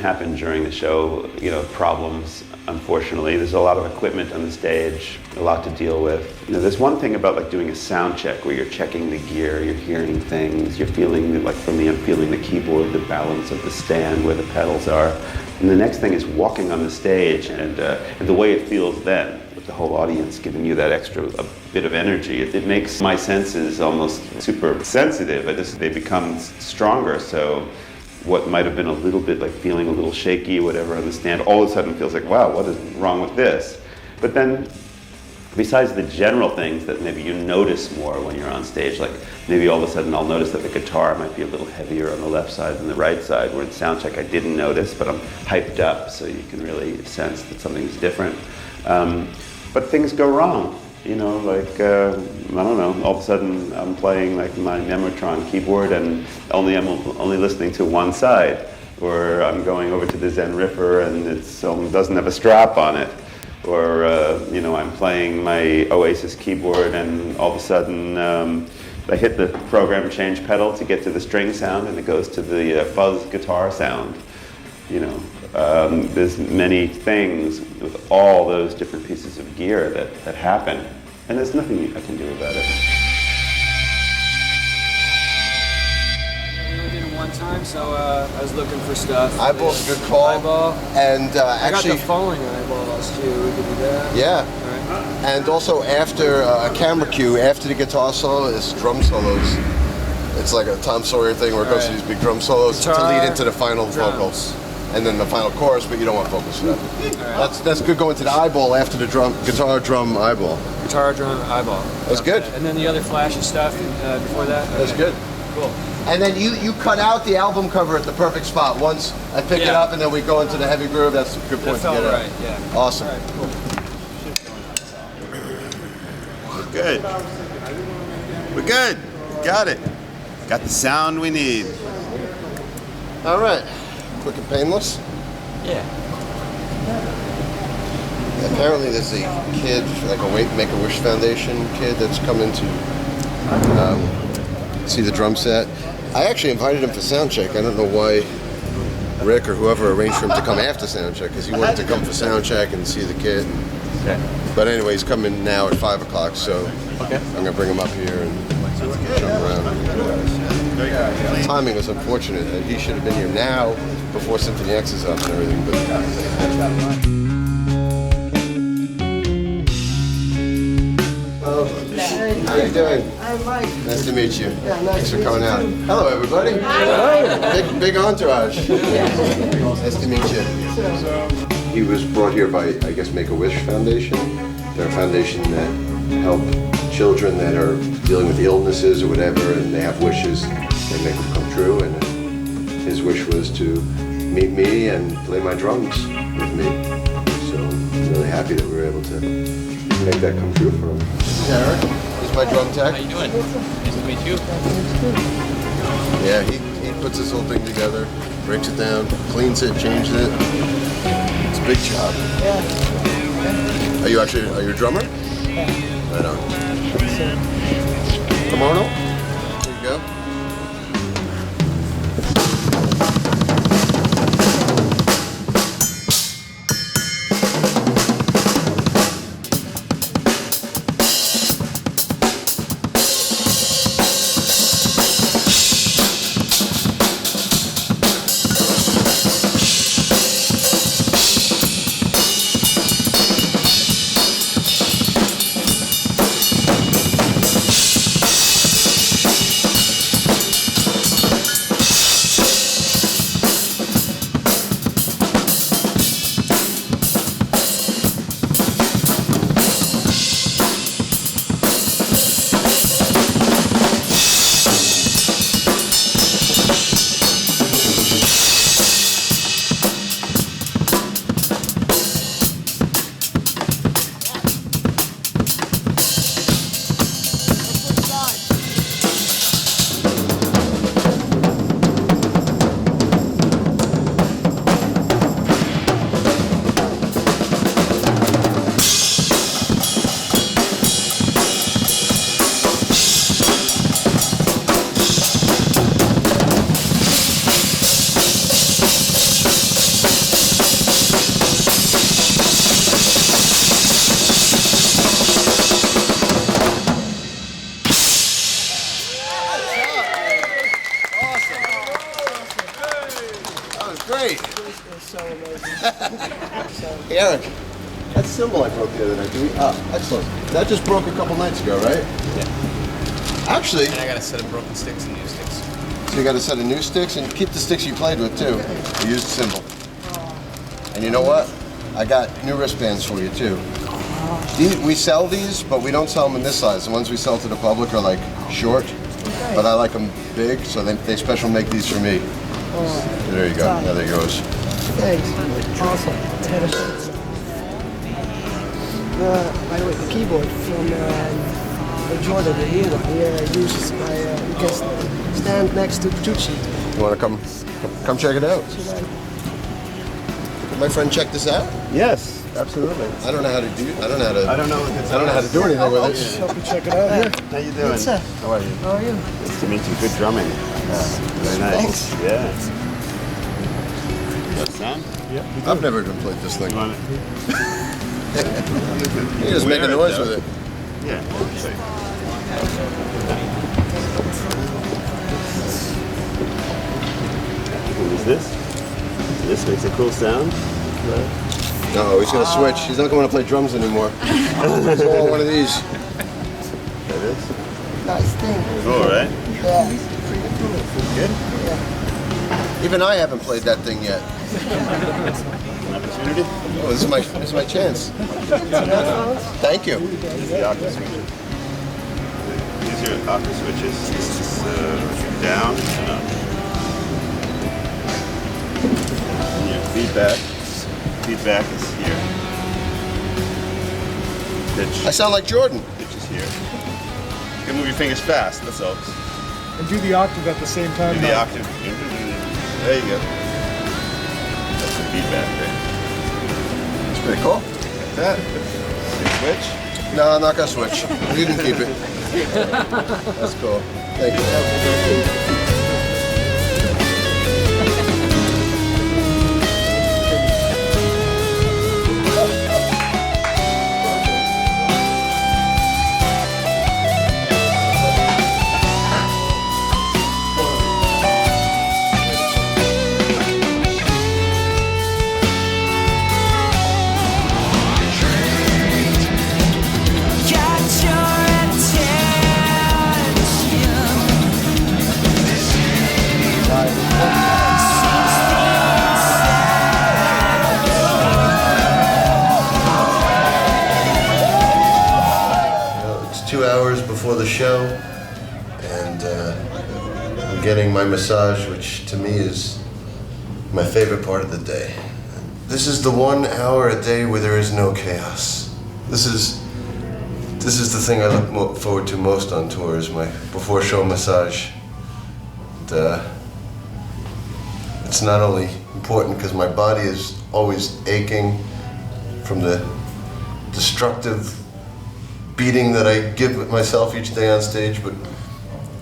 Speaker 3: Happen during the show, you know, problems, unfortunately. There's a lot of equipment on the stage, a lot to deal with. You know, there's one thing about like doing a sound check where you're checking the gear, you're hearing things, you're feeling, like for me, I'm feeling the keyboard, the balance of the stand, where the pedals are. And the next thing is walking on the stage and the way it feels then, with the whole audience giving you that extra bit of energy. It makes my senses almost super sensitive. They become stronger, so what might have been a little bit like feeling a little shaky, whatever, on the stand, all of a sudden feels like, wow, what is wrong with this? But then, besides the general things that maybe you notice more when you're on stage, like maybe all of a sudden I'll notice that the guitar might be a little heavier on the left side than the right side, where in soundcheck I didn't notice, but I'm hyped up, so you can really sense that something's different. But things go wrong. You know, like, I don't know, all of a sudden I'm playing like my Memotron keyboard and I'm only listening to one side. Or I'm going over to the Zen Riffer and it doesn't have a strap on it. Or, you know, I'm playing my Oasis keyboard and all of a sudden I hit the program change pedal to get to the string sound and it goes to the fuzz guitar sound. You know, there's many things with all those different pieces of gear that happen, and there's nothing I can do about it.
Speaker 19: We only did it one time, so I was looking for stuff.
Speaker 1: Eyeball's a good call.
Speaker 19: Eyeball.
Speaker 1: And
Speaker 19: I
Speaker 1: actually,
Speaker 19: got the falling eyeballs too. We could do that.
Speaker 1: Yeah.
Speaker 19: Right.
Speaker 1: And also after a camera cue, after the guitar solo, is drum solos. It's like a Tom Sawyer thing where it goes to these big drum solos to lead into the final vocals. And then the final chorus, but you don't want vocals for that. That's good going to the eyeball after the guitar drum eyeball.
Speaker 19: Guitar drum eyeball.
Speaker 1: That's good.
Speaker 19: And then the other flashy stuff before that.
Speaker 1: That's good.
Speaker 19: Cool.
Speaker 1: And then you cut out the album cover at the perfect spot. Once I pick it up and then we go into the heavy groove, that's a good point to get out.
Speaker 19: Right, yeah.
Speaker 1: Awesome.
Speaker 19: All right, cool.
Speaker 3: We're good. We're good. Got it. Got the sound we need.
Speaker 1: All right. Quick and painless.
Speaker 19: Yeah.
Speaker 1: apparently there's a kid, like a Make-A-Wish Foundation kid that's coming to see the drum set. I actually invited him for Soundcheck. I don't know why Rick or whoever arranged for him to come after Soundcheck, because he wanted to come for Soundcheck and see the kid.
Speaker 2: Okay.
Speaker 1: But anyway, he's coming now at 5 o'clock, so I'm going to bring him up here and jump around. Timing was unfortunate. He should have been here now before Symphony X is up and everything. But how you doing?
Speaker 4: I'm Mike.
Speaker 1: Nice to meet you.
Speaker 4: Yeah, nice
Speaker 1: Thanks for
Speaker 4: to meet
Speaker 1: coming
Speaker 4: you
Speaker 1: out.
Speaker 4: too.
Speaker 1: Hello, everybody. Big entourage. Nice to meet you. He was brought here by, I guess, Make-A-Wish Foundation. They're a foundation that help children that are dealing with illnesses or whatever, and they have wishes, they make them come true. And his wish was to meet me and play my drums with me. So I'm really happy that we were able to make that come true for him. Yeah, Eric, he's my drum tech.
Speaker 5: How you doing? Nice to meet you.
Speaker 1: Yeah, he puts this whole thing together, breaks it down, cleans it, changes it. It's a big job.
Speaker 4: Yeah.
Speaker 1: Are you a drummer?
Speaker 4: Yeah.
Speaker 1: Right on. Come on up. There you go. Great.
Speaker 4: So amazing.
Speaker 1: Hey, Eric, that cymbal I broke the other night, excellent. That just broke a couple nights ago, right?
Speaker 5: Yeah.
Speaker 1: Actually.
Speaker 5: And I got a set of broken sticks and new sticks.
Speaker 1: So you got a set of new sticks, and keep the sticks you played with too. You used cymbal. And you know what? I got new wristbands for you too. We sell these, but we don't sell them in this size. The ones we sell to the public are like short, but I like them big, so they special make these for me. There you go. Now there goes.
Speaker 4: Thanks. Awesome. By the way, the keyboard from Jordan, the new one, he uses you can stand next to Petrucci.
Speaker 1: You want to come check it out? Can my friend check this out?
Speaker 3: Yes, absolutely.
Speaker 1: I don't know how to do. I don't know how to.
Speaker 3: I don't know.
Speaker 1: how to do anything with it.
Speaker 4: Help you check it out. Yeah.
Speaker 3: How you doing?
Speaker 4: Good, sir.
Speaker 3: How are you?
Speaker 4: How are you?
Speaker 3: Nice to meet you. Good drumming. Very nice.
Speaker 4: Thanks.
Speaker 3: Yeah. That sound?
Speaker 1: Yeah. I've never even played this thing.
Speaker 3: You want it?
Speaker 1: You just make a noise with it.
Speaker 3: Yeah. What is this? This makes a cool sound.
Speaker 1: No, he's gonna switch. He's not going to play drums anymore. He's all one of these.
Speaker 3: That is?
Speaker 4: Nice thing.
Speaker 3: Cool, right?
Speaker 4: Yeah.
Speaker 3: Good?
Speaker 4: Yeah.
Speaker 1: Even I haven't played that thing yet.
Speaker 3: An opportunity?
Speaker 1: Oh, this is my chance. Thank you.
Speaker 3: This is the octave switches. These are octave switches. This is down and up. And your feedback is here. Pitch.
Speaker 1: I sound like Jordan.
Speaker 3: Pitch is here. You can move your fingers fast, that's all.
Speaker 17: And do the octave at the same time.
Speaker 3: Do the
Speaker 17: now.
Speaker 3: octave. There you go. That's the feedback there.
Speaker 1: It's pretty cool.
Speaker 11: That. Switch?
Speaker 1: No, I'm not gonna switch. You can keep it. That's cool. Thank you. It's 2 hours before the show, and I'm getting my massage, which to me is my favorite part of the day. This is the 1 hour a day where there is no chaos. This is the thing I look forward to most on tour, is my before show massage. And, it's not only important because my body is always aching from the destructive beating that I give myself each day on stage, but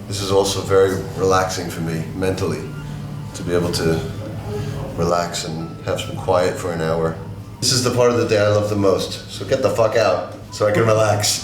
Speaker 1: this is also very relaxing for me mentally, to be able to relax and have some quiet for an hour. This is the part of the day I love the most, so get the fuck out so I can relax.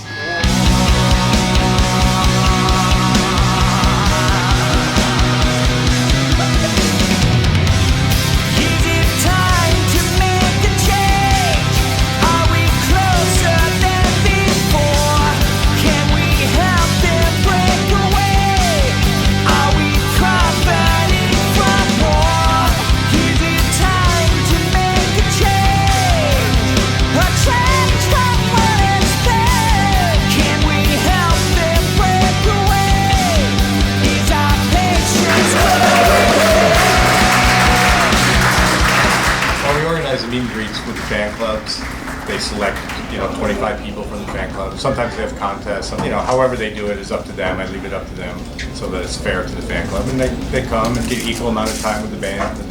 Speaker 6: Meet and greets with the fan clubs. They select, 25 people from the fan club. Sometimes they have contests. However they do it is up to them. I leave it up to them so that it's fair to the fan club. And they come and get equal amount of time with the band. And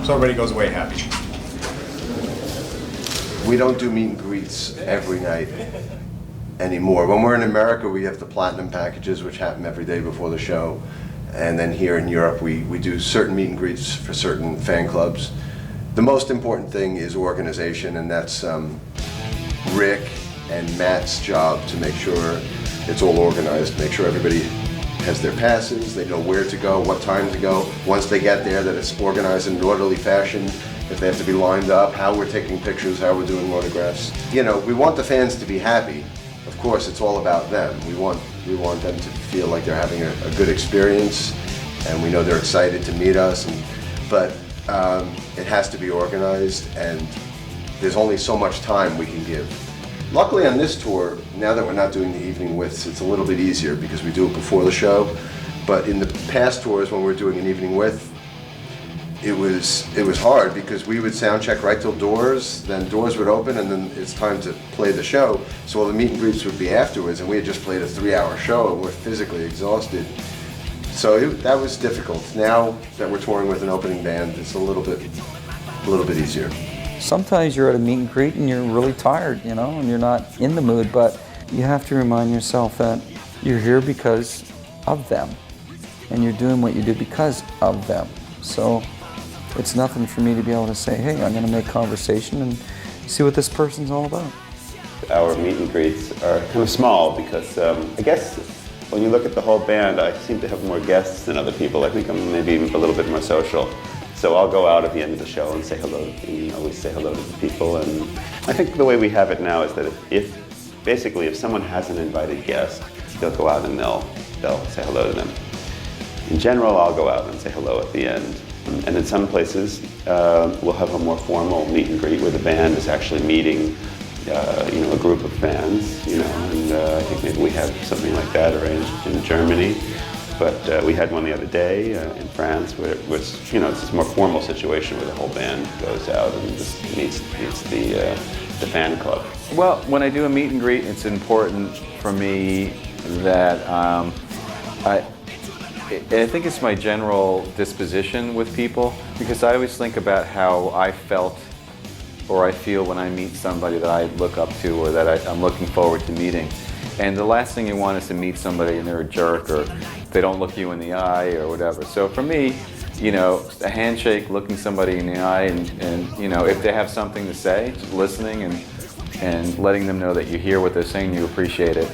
Speaker 6: so everybody goes away happy. We don't do meet and greets every night anymore. When we're in America, we have the platinum packages, which happen every day before the show. And then here in Europe, we do certain meet and greets for certain fan clubs. The most important thing is organization, and that's Rick and Matt's job to make sure it's all organized, make sure everybody has their passes, they know where to go, what time to go. Once they get there, that it's organized in an orderly fashion, if they have to be lined up, how we're taking pictures, how we're doing autographs. We want the fans to be happy. Of course, it's all about them. We want them to feel like they're having a good experience, and we know they're excited to meet us, but it has to be organized, and there's only so much time we can give. Luckily on this tour, now that we're not doing the evening widths, it's a little bit easier because we do it before the show. But in the past tours when we were doing an evening width, it was hard because we would sound check right till doors, then doors would open, and then it's time to play the show. So all the meet and greets would be afterwards, and we had just played a 3-hour show and we're physically exhausted. So that was difficult. Now that we're touring with an opening band, it's a little bit easier.
Speaker 7: Sometimes you're at a meet and greet and you're really tired, and you're not in the mood, but you have to remind yourself that you're here because of them, and you're doing what you do because of them. So it's nothing for me to be able to say, hey, I'm going to make conversation and see what this person's all about.
Speaker 3: Our meet and greets are kind of small because I guess when you look at the whole band, I seem to have more guests than other people. I think I'm maybe a little bit more social. So I'll go out at the end of the show and say hello, and always say hello to the people. And I think the way we have it now is that if someone has an invited guest, they'll go out and they'll say hello to them. In general, I'll go out and say hello at the end. And in some places, we'll have a more formal meet and greet where the band is actually meeting a group of fans, and I think maybe we have something like that arranged in Germany. But we had one the other day in France where it was, it's this more formal situation where the whole band goes out and just meets the fan club.
Speaker 2: Well, when I do a meet and greet, it's important for me that I think it's my general disposition with people, because I always think about how I felt or I feel when I meet somebody that I look up to or that I'm looking forward to meeting. And the last thing you want is to meet somebody and they're a jerk or they don't look you in the eye or whatever. So for me, you know, a handshake, looking somebody in the eye, and you know, if they have something to say, just listening and letting them know that you hear what they're saying, you appreciate it.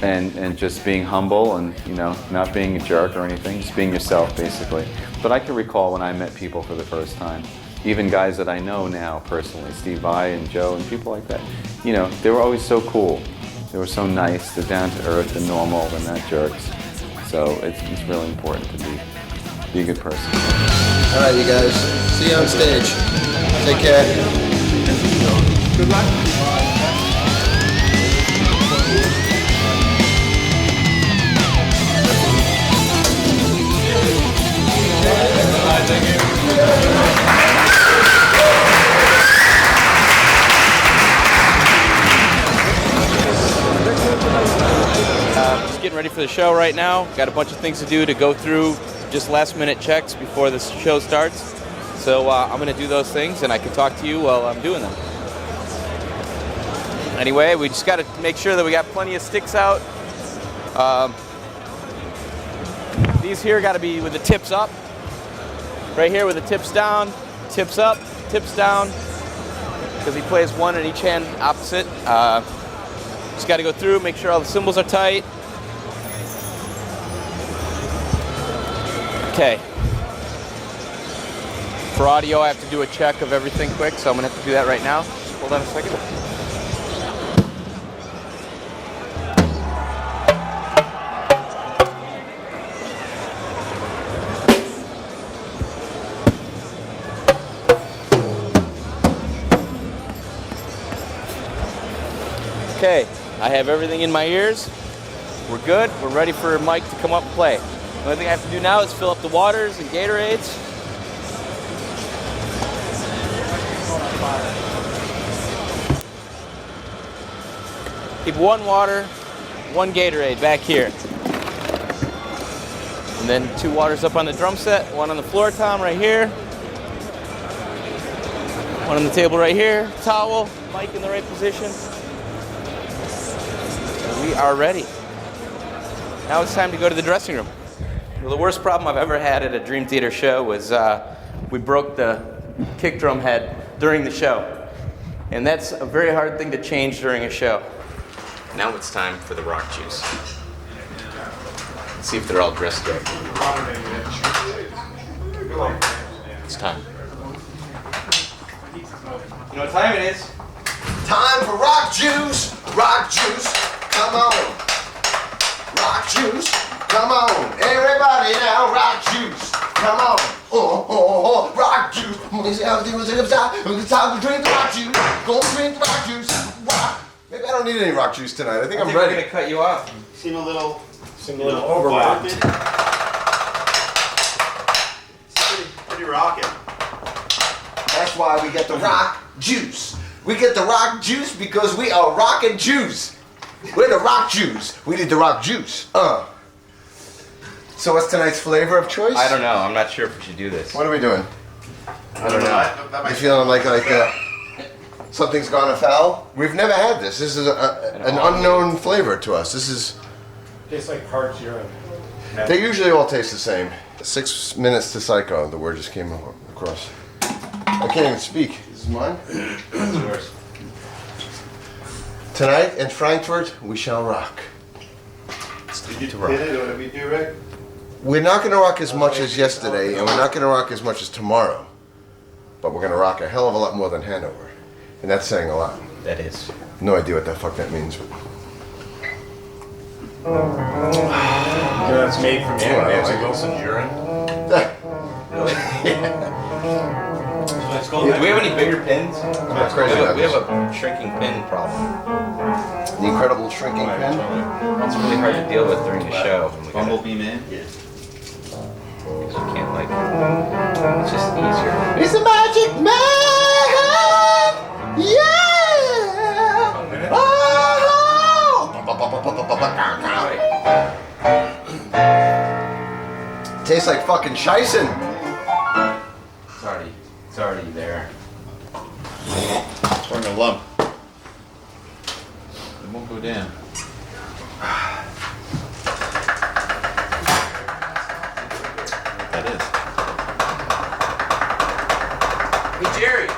Speaker 2: And just being humble and, you know, not being a jerk or anything, just being yourself, basically. But I can recall when I met people for the first time, even guys that I know now personally, Steve Vai and Joe and people like that, you know, they were always so cool. They were so nice, they're down to earth and normal, they're not jerks. So it's really important to be a good person.
Speaker 1: All right, you guys. See you on stage. Take care. Good luck.
Speaker 5: Just getting ready for the show right now. Got a bunch of things to do to go through, just last minute checks before the show starts. So I'm going to do those things and I can talk to you while I'm doing them. Anyway, we just got to make sure that we got plenty of sticks out. These here got to be with the tips up. Right here with the tips down, tips up, tips down. Because he plays one in each hand opposite. Just got to go through, make sure all the cymbals are tight. Okay. For audio, I have to do a check of everything quick, so I'm going to have to do that right now. Hold on a second. Okay, I have everything in my ears. We're good. We're ready for Mike to come up and play. The only thing I have to do now is fill up the waters and Gatorades. Keep one water, one Gatorade back here. And then 2 waters up on the drum set, 1 on the floor tom right here. 1 on the table right here. Towel, Mike in the right position. We are ready. Now it's time to go to the dressing room. Well, the worst problem I've ever had at a Dream Theater show was we broke the kick drum head during the show. And that's a very hard thing to change during a show. Now it's time for the rock juice. Let's see if they're all dressed good. It's time. You know what time it is?
Speaker 1: Time for rock juice. Rock juice. Come on. Rock juice. Come on. Everybody now. Rock juice. Come on. Rock juice. It's time to drink the rock juice. Go drink the rock juice. Rock. Maybe I don't need any rock juice tonight. I think I'm ready.
Speaker 5: We're gonna cut you off.
Speaker 12: Seem a little
Speaker 1: overwhelmed.
Speaker 12: Pretty rocking.
Speaker 1: That's why we get the rock juice. We get the rock juice because we are rockin' Jews. We're the rock Jews. We need the rock juice. So what's tonight's flavor of choice?
Speaker 5: I don't know. I'm not sure if we should do this.
Speaker 1: What are we doing?
Speaker 5: I don't know.
Speaker 1: You feeling like something's gone afoul? We've never had this. This is an unknown flavor to us. This is.
Speaker 6: Tastes like hard urine.
Speaker 1: They usually all taste the same. 6 minutes to psycho. The word just came across. I can't even speak. This is mine.
Speaker 5: It's yours.
Speaker 1: Tonight in Frankfurt, we shall rock.
Speaker 12: Did you hit it or did we do Rick?
Speaker 1: We're not going to rock as much as yesterday, and we're not going to rock as much as tomorrow. But we're going to rock a hell of a lot more than Hanover. And that's saying a lot.
Speaker 5: That is.
Speaker 1: No idea what the fuck that means. But...
Speaker 6: You know, it's made from Nancy Wilson's urine.
Speaker 5: Do we have any bigger pins?
Speaker 1: That's crazy.
Speaker 5: We have a shrinking pin problem.
Speaker 1: The incredible shrinking pin?
Speaker 5: It's really hard to deal with during the show.
Speaker 3: Bumblebee man?
Speaker 5: Yeah. Because you can't, like, it's just easier.
Speaker 1: He's a magic man! Yeah! Tastes like fucking Scheisen.
Speaker 5: It's already there.
Speaker 3: Burn a lump.
Speaker 2: It won't go down.
Speaker 3: That is.
Speaker 5: Hey, Jerry.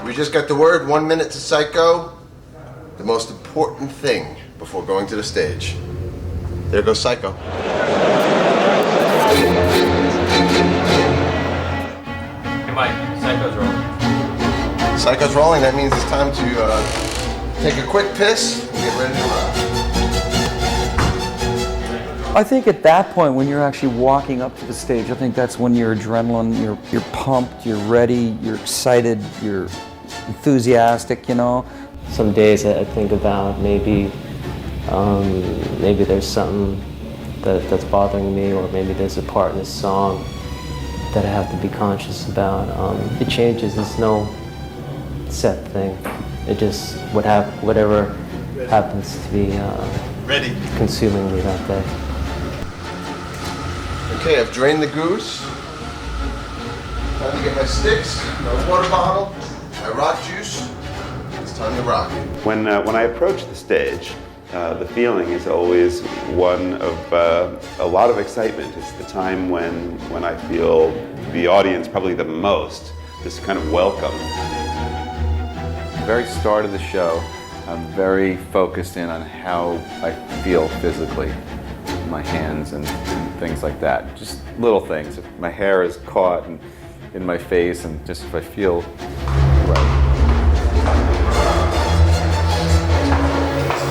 Speaker 1: We just got the word, 1 minute to Psycho. The most important thing before going to the stage. There goes Psycho.
Speaker 5: Hey, Mike, Psycho's rolling.
Speaker 1: Psycho's rolling, that means it's time to take a quick piss and get ready to rock.
Speaker 7: I think at that point, when you're actually walking up to the stage, I think that's when your adrenaline, you're pumped, you're ready, you're excited, you're enthusiastic, you know.
Speaker 8: Some days I think about maybe there's something that's bothering me, or maybe there's a part in this song that I have to be conscious about. It changes. There's no set thing. It just whatever happens to be consuming me that day.
Speaker 1: Okay, I've drained the goose. Time to get my sticks, my water bottle, my rock juice. It's time to rock.
Speaker 3: When I approach the stage, the feeling is always one of a lot of excitement. It's the time when I feel the audience probably the most, this kind of welcome.
Speaker 2: At the very start of the show, I'm very focused in on how I feel physically. My hands and things like that. Just little things. If my hair is caught and in my face, and just if I feel right.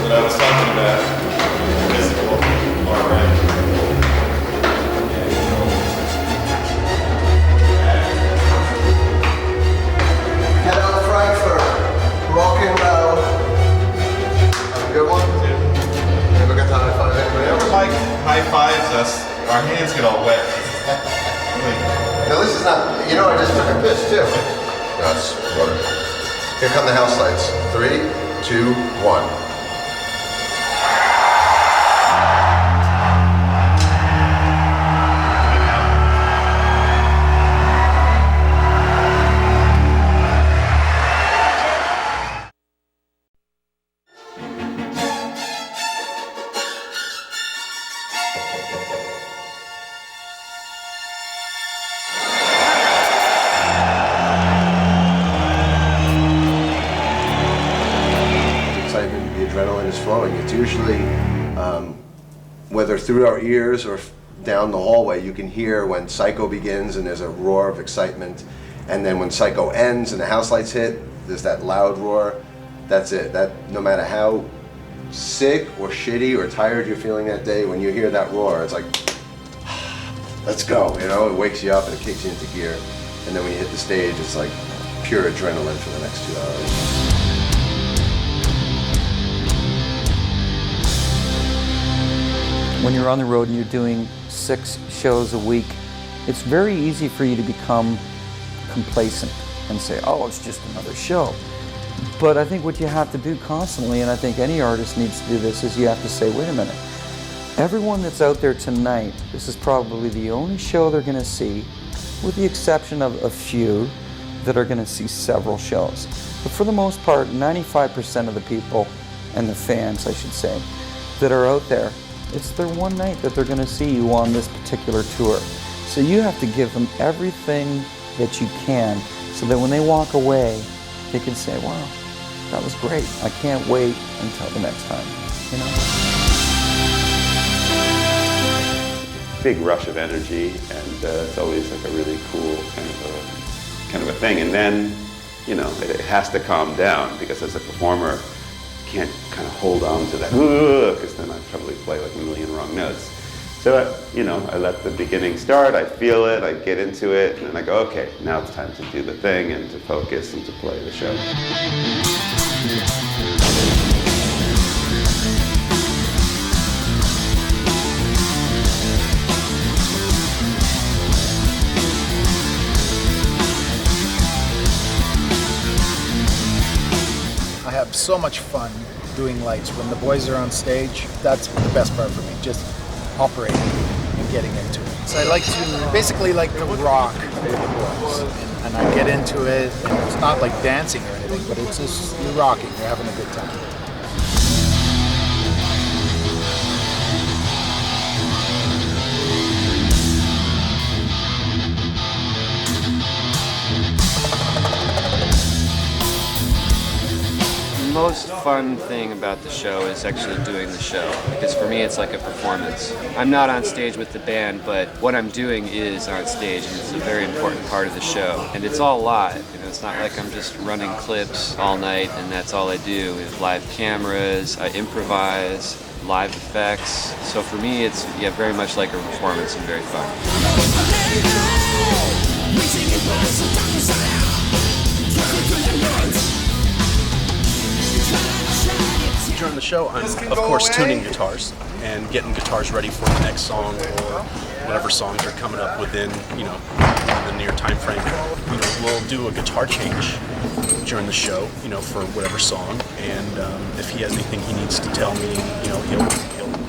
Speaker 3: What I was talking about, physical, alright.
Speaker 1: Hello, Frankfurt. Rock and roll. Have a good one. Never got to high five anybody else.
Speaker 3: Mike high fives us, our hands get all wet.
Speaker 1: No, this is not, you know, I just took a piss too. No, it's water. Here come the house lights. 3, 2, 1. Adrenaline is flowing. It's usually, whether through our ears or down the hallway, you can hear when Psycho begins and there's a roar of excitement. And then when Psycho ends and the house lights hit, there's that loud roar. That's it. That no matter how sick or shitty or tired you're feeling that day, when you hear that roar, it's like, let's go. You know, it wakes you up and it kicks you into gear. And then when you hit the stage, it's like pure adrenaline for the next 2 hours.
Speaker 7: When you're on the road and you're doing 6 shows a week, it's very easy for you to become complacent and say, oh, it's just another show. But I think what you have to do constantly, and I think any artist needs to do this, is you have to say, wait a minute, everyone that's out there tonight, this is probably the only show they're going to see, with the exception of a few that are going to see several shows. But for the most part, 95% of the people, and the fans, I should say, that are out there, it's their one night that they're going to see you on this particular tour. So you have to give them everything that you can so that when they walk away, they can say, wow, that was great. I can't wait until the next time, you know?
Speaker 3: Big rush of energy, and it's always like a really cool kind of a thing. And then, you know, it has to calm down, because as a performer, can't kind of hold on to that, because then I'd probably play like a million wrong notes. So, I let the beginning start, I feel it, I get into it, and then I go, okay, now it's time to do the thing and to focus and to play the show.
Speaker 18: I have so much fun doing lights. When the boys are on stage, that's the best part for me, just operating and getting into it. So I like to basically rock with the boys. And I get into it, and it's not like dancing or anything, but it's just, you're rocking, you're having a good time.
Speaker 19: The most fun thing about the show is actually doing the show, because for me it's like a performance. I'm not on stage with the band, but what I'm doing is on stage, and it's a very important part of the show. And it's all live, it's not like I'm just running clips all night and that's all I do. We have live cameras, I improvise, live effects. So for me it's very much like a performance and very fun.
Speaker 15: During the show, I'm of course tuning guitars and getting guitars ready for the next song or whatever songs are coming up within, the near time frame. We'll do a guitar change during the show, for whatever song, and if he has anything he needs to tell me,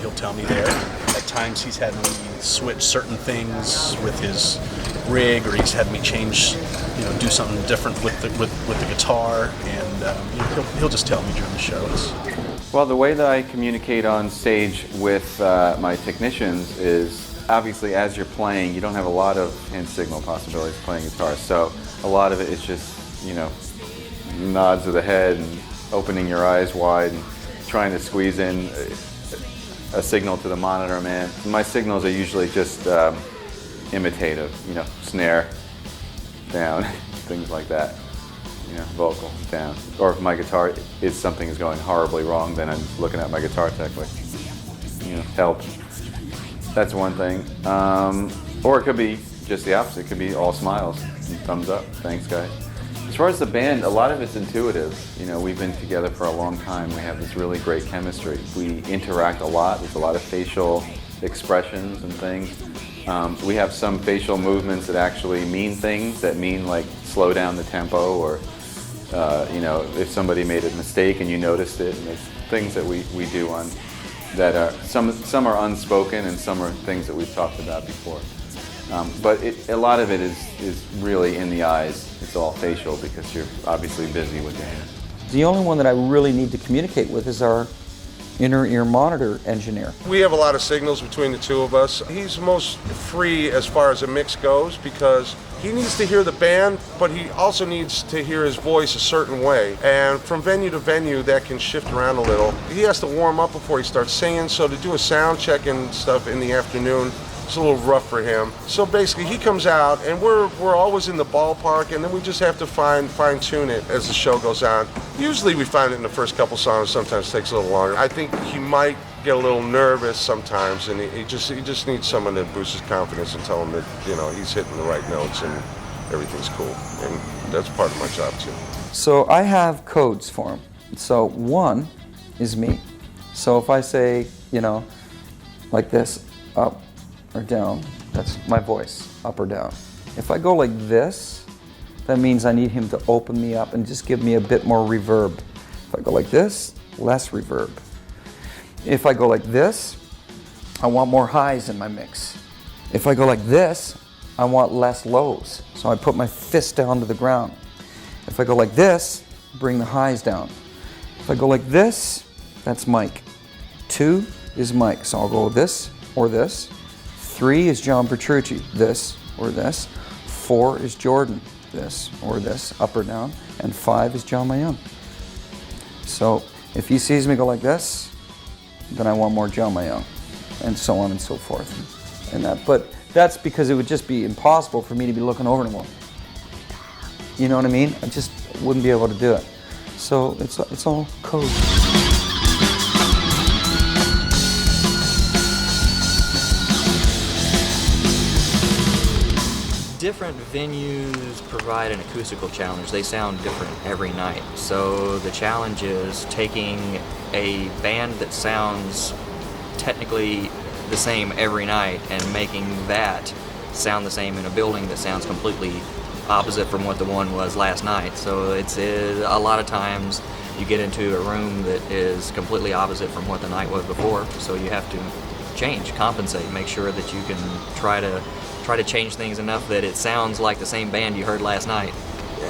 Speaker 15: he'll tell me there. At times he's had me switch certain things with his rig, or he's had me change, do something different with the guitar, and he'll just tell me during the shows.
Speaker 2: Well, the way that I communicate on stage with my technicians is obviously as you're playing, you don't have a lot of hand signal possibilities playing guitar. So a lot of it is just, nods of the head and opening your eyes wide and trying to squeeze in a signal to the monitor man. My signals are usually just imitative, snare, down, things like that. Vocal down. Or if my guitar something is going horribly wrong, then I'm looking at my guitar tech like, help. That's one thing. Or it could be just the opposite. It could be all smiles and thumbs up. Thanks, guys. As far as the band, a lot of it's intuitive. We've been together for a long time. We have this really great chemistry. We interact a lot. There's a lot of facial expressions and things. We have some facial movements that actually mean things, that mean like slow down the tempo, or if somebody made a mistake and you noticed it, and there's things that we do on that are some are unspoken and some are things that we've talked about before. But a lot of it is really in the eyes. It's all facial because you're obviously busy with your hands.
Speaker 7: The only one that I really need to communicate with is our inner ear monitor engineer.
Speaker 16: We have a lot of signals between the two of us. He's most free as far as a mix goes because he needs to hear the band, but he also needs to hear his voice a certain way. And from venue to venue, that can shift around a little. He has to warm up before he starts singing, so to do a sound check and stuff in the afternoon, it's a little rough for him. So basically, he comes out, and we're always in the ballpark, and then we just have to fine-tune it as the show goes on. Usually we find it in the first couple songs, sometimes it takes a little longer. I think he might get a little nervous sometimes, and he just needs someone to boost his confidence and tell him that, he's hitting the right notes and everything's cool. And that's part of my job, too.
Speaker 7: So I have codes for him. So one is me. So if I say, like this, up or down, that's my voice, up or down. If I go like this, that means I need him to open me up and just give me a bit more reverb. If I go like this, less reverb. If I go like this, I want more highs in my mix. If I go like this, I want less lows. So I put my fist down to the ground. If I go like this, bring the highs down. If I go like this, that's Mike. 2 is Mike, so I'll go this or this. 3 is John Petrucci, this or this. 4 is Jordan, this or this, up or down. And 5 is John Mayone. So if he sees me go like this, then I want more John Mayone, and so on and so forth. And that, but that's because it would just be impossible for me to be looking over and going, you know what I mean? I just wouldn't be able to do it. So it's all code.
Speaker 21: different venues provide an acoustical challenge. They sound different every night. So the challenge is taking a band that sounds technically the same every night and making that sound the same in a building that sounds completely opposite from what the one was last night. So it's a lot of times you get into a room that is completely opposite from what the night was before. So you have to change, compensate, make sure that you can try to change things enough that it sounds like the same band you heard last night.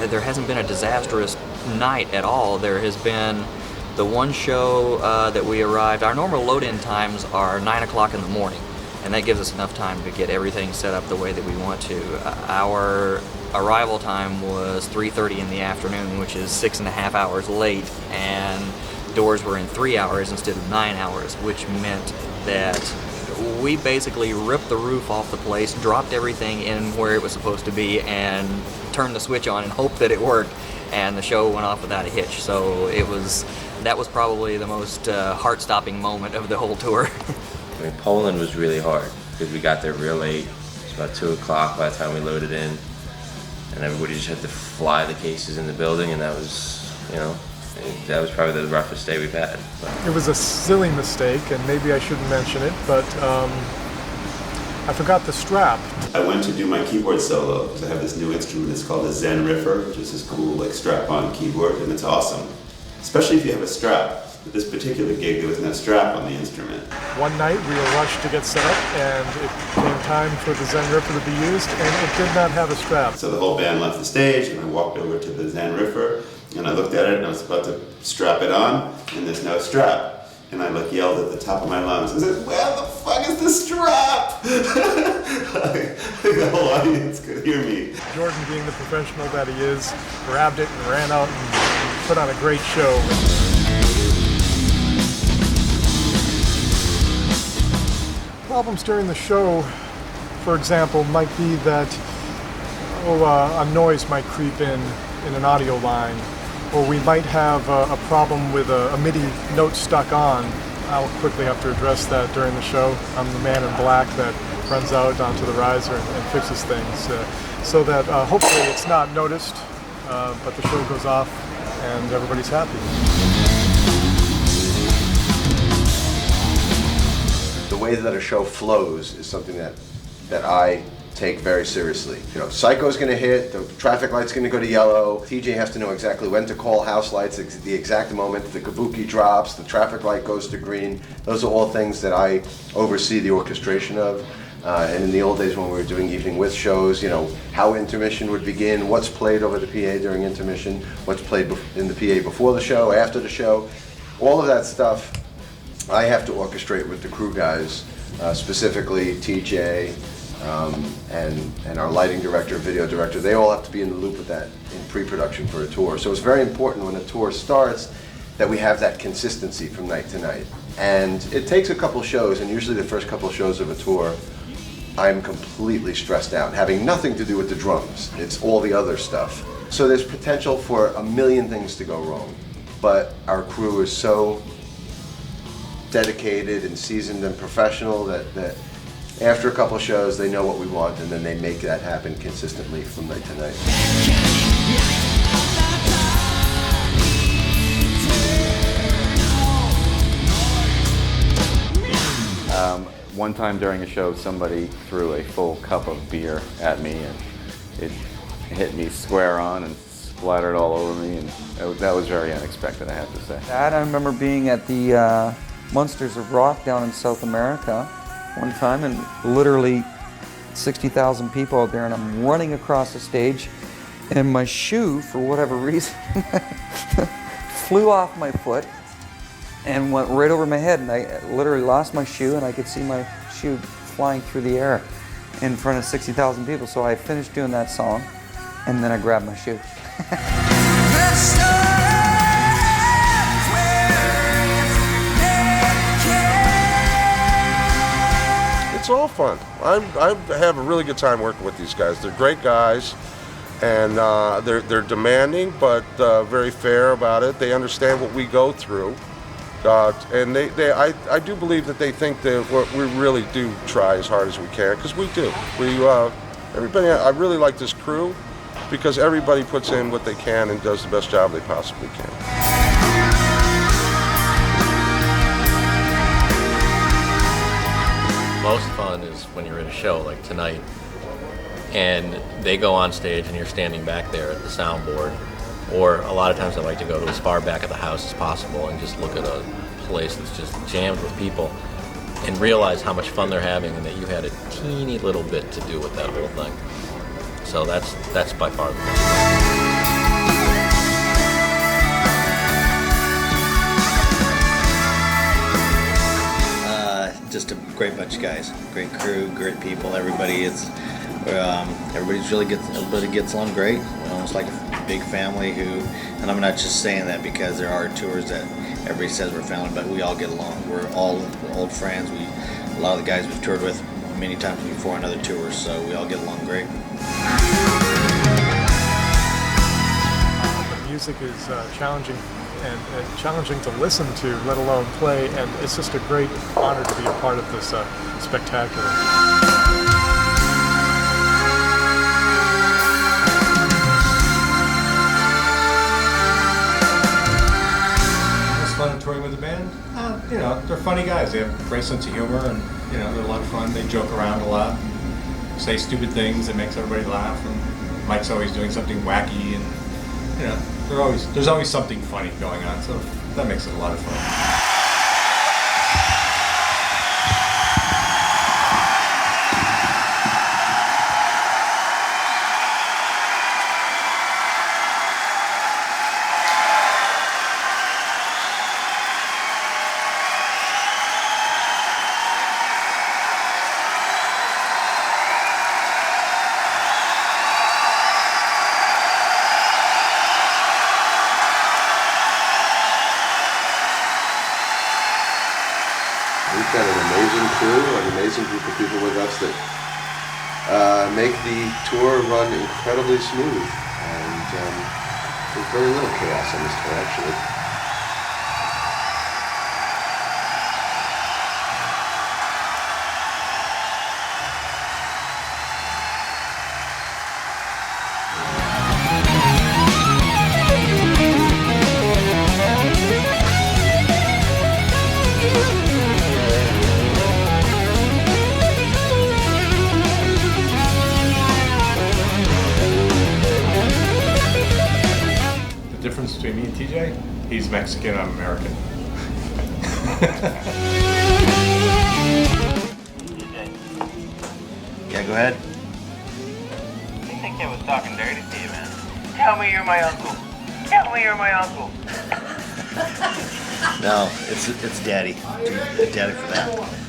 Speaker 21: There hasn't been a disastrous night at all. There has been the one show that we arrived. Our normal load-in times are 9 o'clock in the morning, and that gives us enough time to get everything set up the way that we want to. Our arrival time was 3:30 in the afternoon, which is 6.5 hours late, and doors were in 3 hours instead of 9 hours, which meant that we basically ripped the roof off the place, dropped everything in where it was supposed to be, and turned the switch on and hoped that it worked, and the show went off without a hitch. So that was probably the most heart-stopping moment of the whole tour.
Speaker 13: I mean, Poland was really hard because we got there real late. It was about 2 o'clock by the time we loaded in, and everybody just had to fly the cases in the building, and that was, that was probably the roughest day we've had. But
Speaker 17: It was a silly mistake, and maybe I shouldn't mention it, but I forgot the strap.
Speaker 3: I went to do my keyboard solo because I have this new instrument. It's called a Zen Riffer, which is this cool strap-on keyboard, and it's awesome, especially if you have a strap. But this particular gig, there was no strap on the instrument.
Speaker 17: One night we were rushed to get set up, and it came time for the Zen Riffer to be used, and it did not have a strap.
Speaker 3: So the whole band left the stage, and I walked over to the Zen Riffer, and I looked at it, and I was about to strap it on, and there's no strap. And I yelled at the top of my lungs. I said, "Where the fuck is the strap?" The whole audience could hear me.
Speaker 17: Jordan, being the professional that he is, grabbed it and ran out and put on a great show. Problems during the show, for example, might be that a noise might creep in an audio line, or we might have a problem with a MIDI note stuck on. I'll quickly have to address that during the show. I'm the man in black that runs out onto the riser and fixes things, so that hopefully it's not noticed, but the show goes off and everybody's happy.
Speaker 1: The way that a show flows is something that I take very seriously. Psycho's gonna hit, the traffic light's gonna go to yellow, TJ has to know exactly when to call house lights, the exact moment the kabuki drops, the traffic light goes to green. Those are all things that I oversee the orchestration of. And in the old days when we were doing evening with shows, how intermission would begin, what's played over the PA during intermission, what's played in the PA before the show, after the show, all of that stuff I have to orchestrate with the crew guys, specifically TJ and our lighting director, video director. They all have to be in the loop with that in pre-production for a tour. So it's very important when a tour starts that we have that consistency from night to night. And it takes a couple shows, and usually the first couple shows of a tour, I'm completely stressed out, having nothing to do with the drums. It's all the other stuff. So there's potential for a million things to go wrong. But our crew is so dedicated and seasoned and professional that after a couple shows they know what we want, and then they make that happen consistently from night to night.
Speaker 2: One time during a show, somebody threw a full cup of beer at me, and it hit me square on and splattered all over me, and that was very unexpected, I have to say.
Speaker 7: I remember being at the Monsters of Rock down in South America one time, and literally 60,000 people out there, and I'm running across the stage, and my shoe, for whatever reason, flew off my foot and went right over my head, and I literally lost my shoe, and I could see my shoe flying through the air in front of 60,000 people. So I finished doing that song, and then I grabbed my shoe.
Speaker 16: It's all fun. I have a really good time working with these guys. They're great guys, and they're demanding, but very fair about it. They understand what we go through. And I do believe that they think that we really do try as hard as we can, because we do. everybody, I really like this crew because everybody puts in what they can and does the best job they possibly can.
Speaker 20: Most fun is when you're at a show like tonight and they go on stage and you're standing back there at the soundboard, or a lot of times I like to go to as far back of the house as possible and just look at a place that's just jammed with people and realize how much fun they're having and that you had a teeny little bit to do with that whole thing. So that's by far the best.
Speaker 10: Just a great bunch of guys, great crew, great people. Everybody's really gets along great. We're almost like a big family and I'm not just saying that because there are tours that everybody says we're family, but we all get along. We're all old friends. A lot of the guys we've toured with many times before on other tours, so we all get along great.
Speaker 17: The music is challenging and challenging to listen to, let alone play, and it's just a great honor to be a part of this spectacular.
Speaker 6: Fun touring with the band. You know, they're funny guys. They have a great sense of humor, and you know, they're a lot of fun. They joke around a lot, say stupid things that makes everybody laugh. And Mike's always doing something wacky, and you know, there's always something funny going on. So that makes it a lot of fun.
Speaker 1: We've got an amazing crew, an amazing group of people with us that make the tour run incredibly smooth. And there's very little chaos on this tour, actually.
Speaker 6: The difference between me and TJ, he's Mexican, I'm American.
Speaker 10: Yeah, go ahead.
Speaker 9: I think I was talking dirty to you, man. Tell me you're my uncle. Tell me you're my uncle.
Speaker 10: No, it's Daddy. Daddy for that.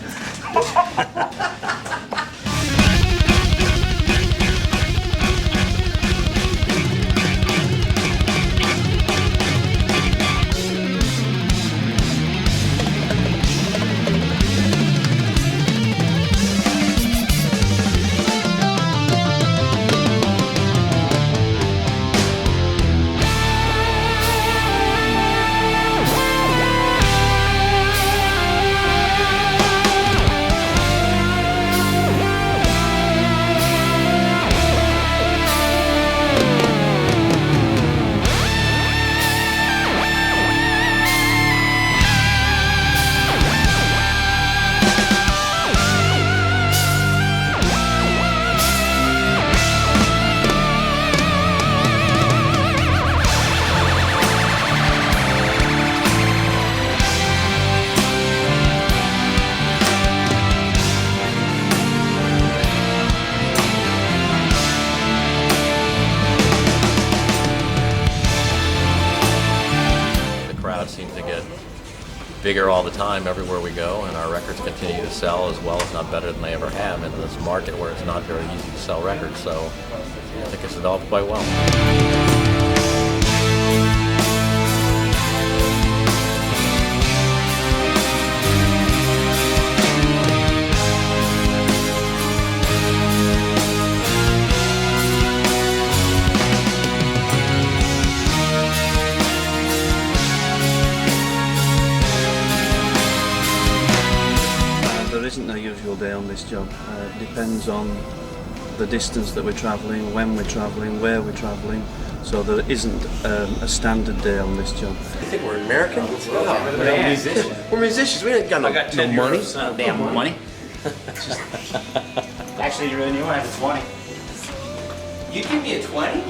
Speaker 20: Seem to get bigger all the time everywhere we go, and our records continue to sell as well, if not better than they ever have in this market where it's not very easy to sell records. So I think it's developed quite well.
Speaker 14: There isn't a usual day on this job. It depends on the distance that we're travelling, when we're travelling, where we're travelling. So there isn't a standard day on this job.
Speaker 22: You think we're American? We're musicians. We're musicians. We ain't got no, no money.
Speaker 23: No damn money. Actually, you really knew I had a 20.
Speaker 5: You give me a 20?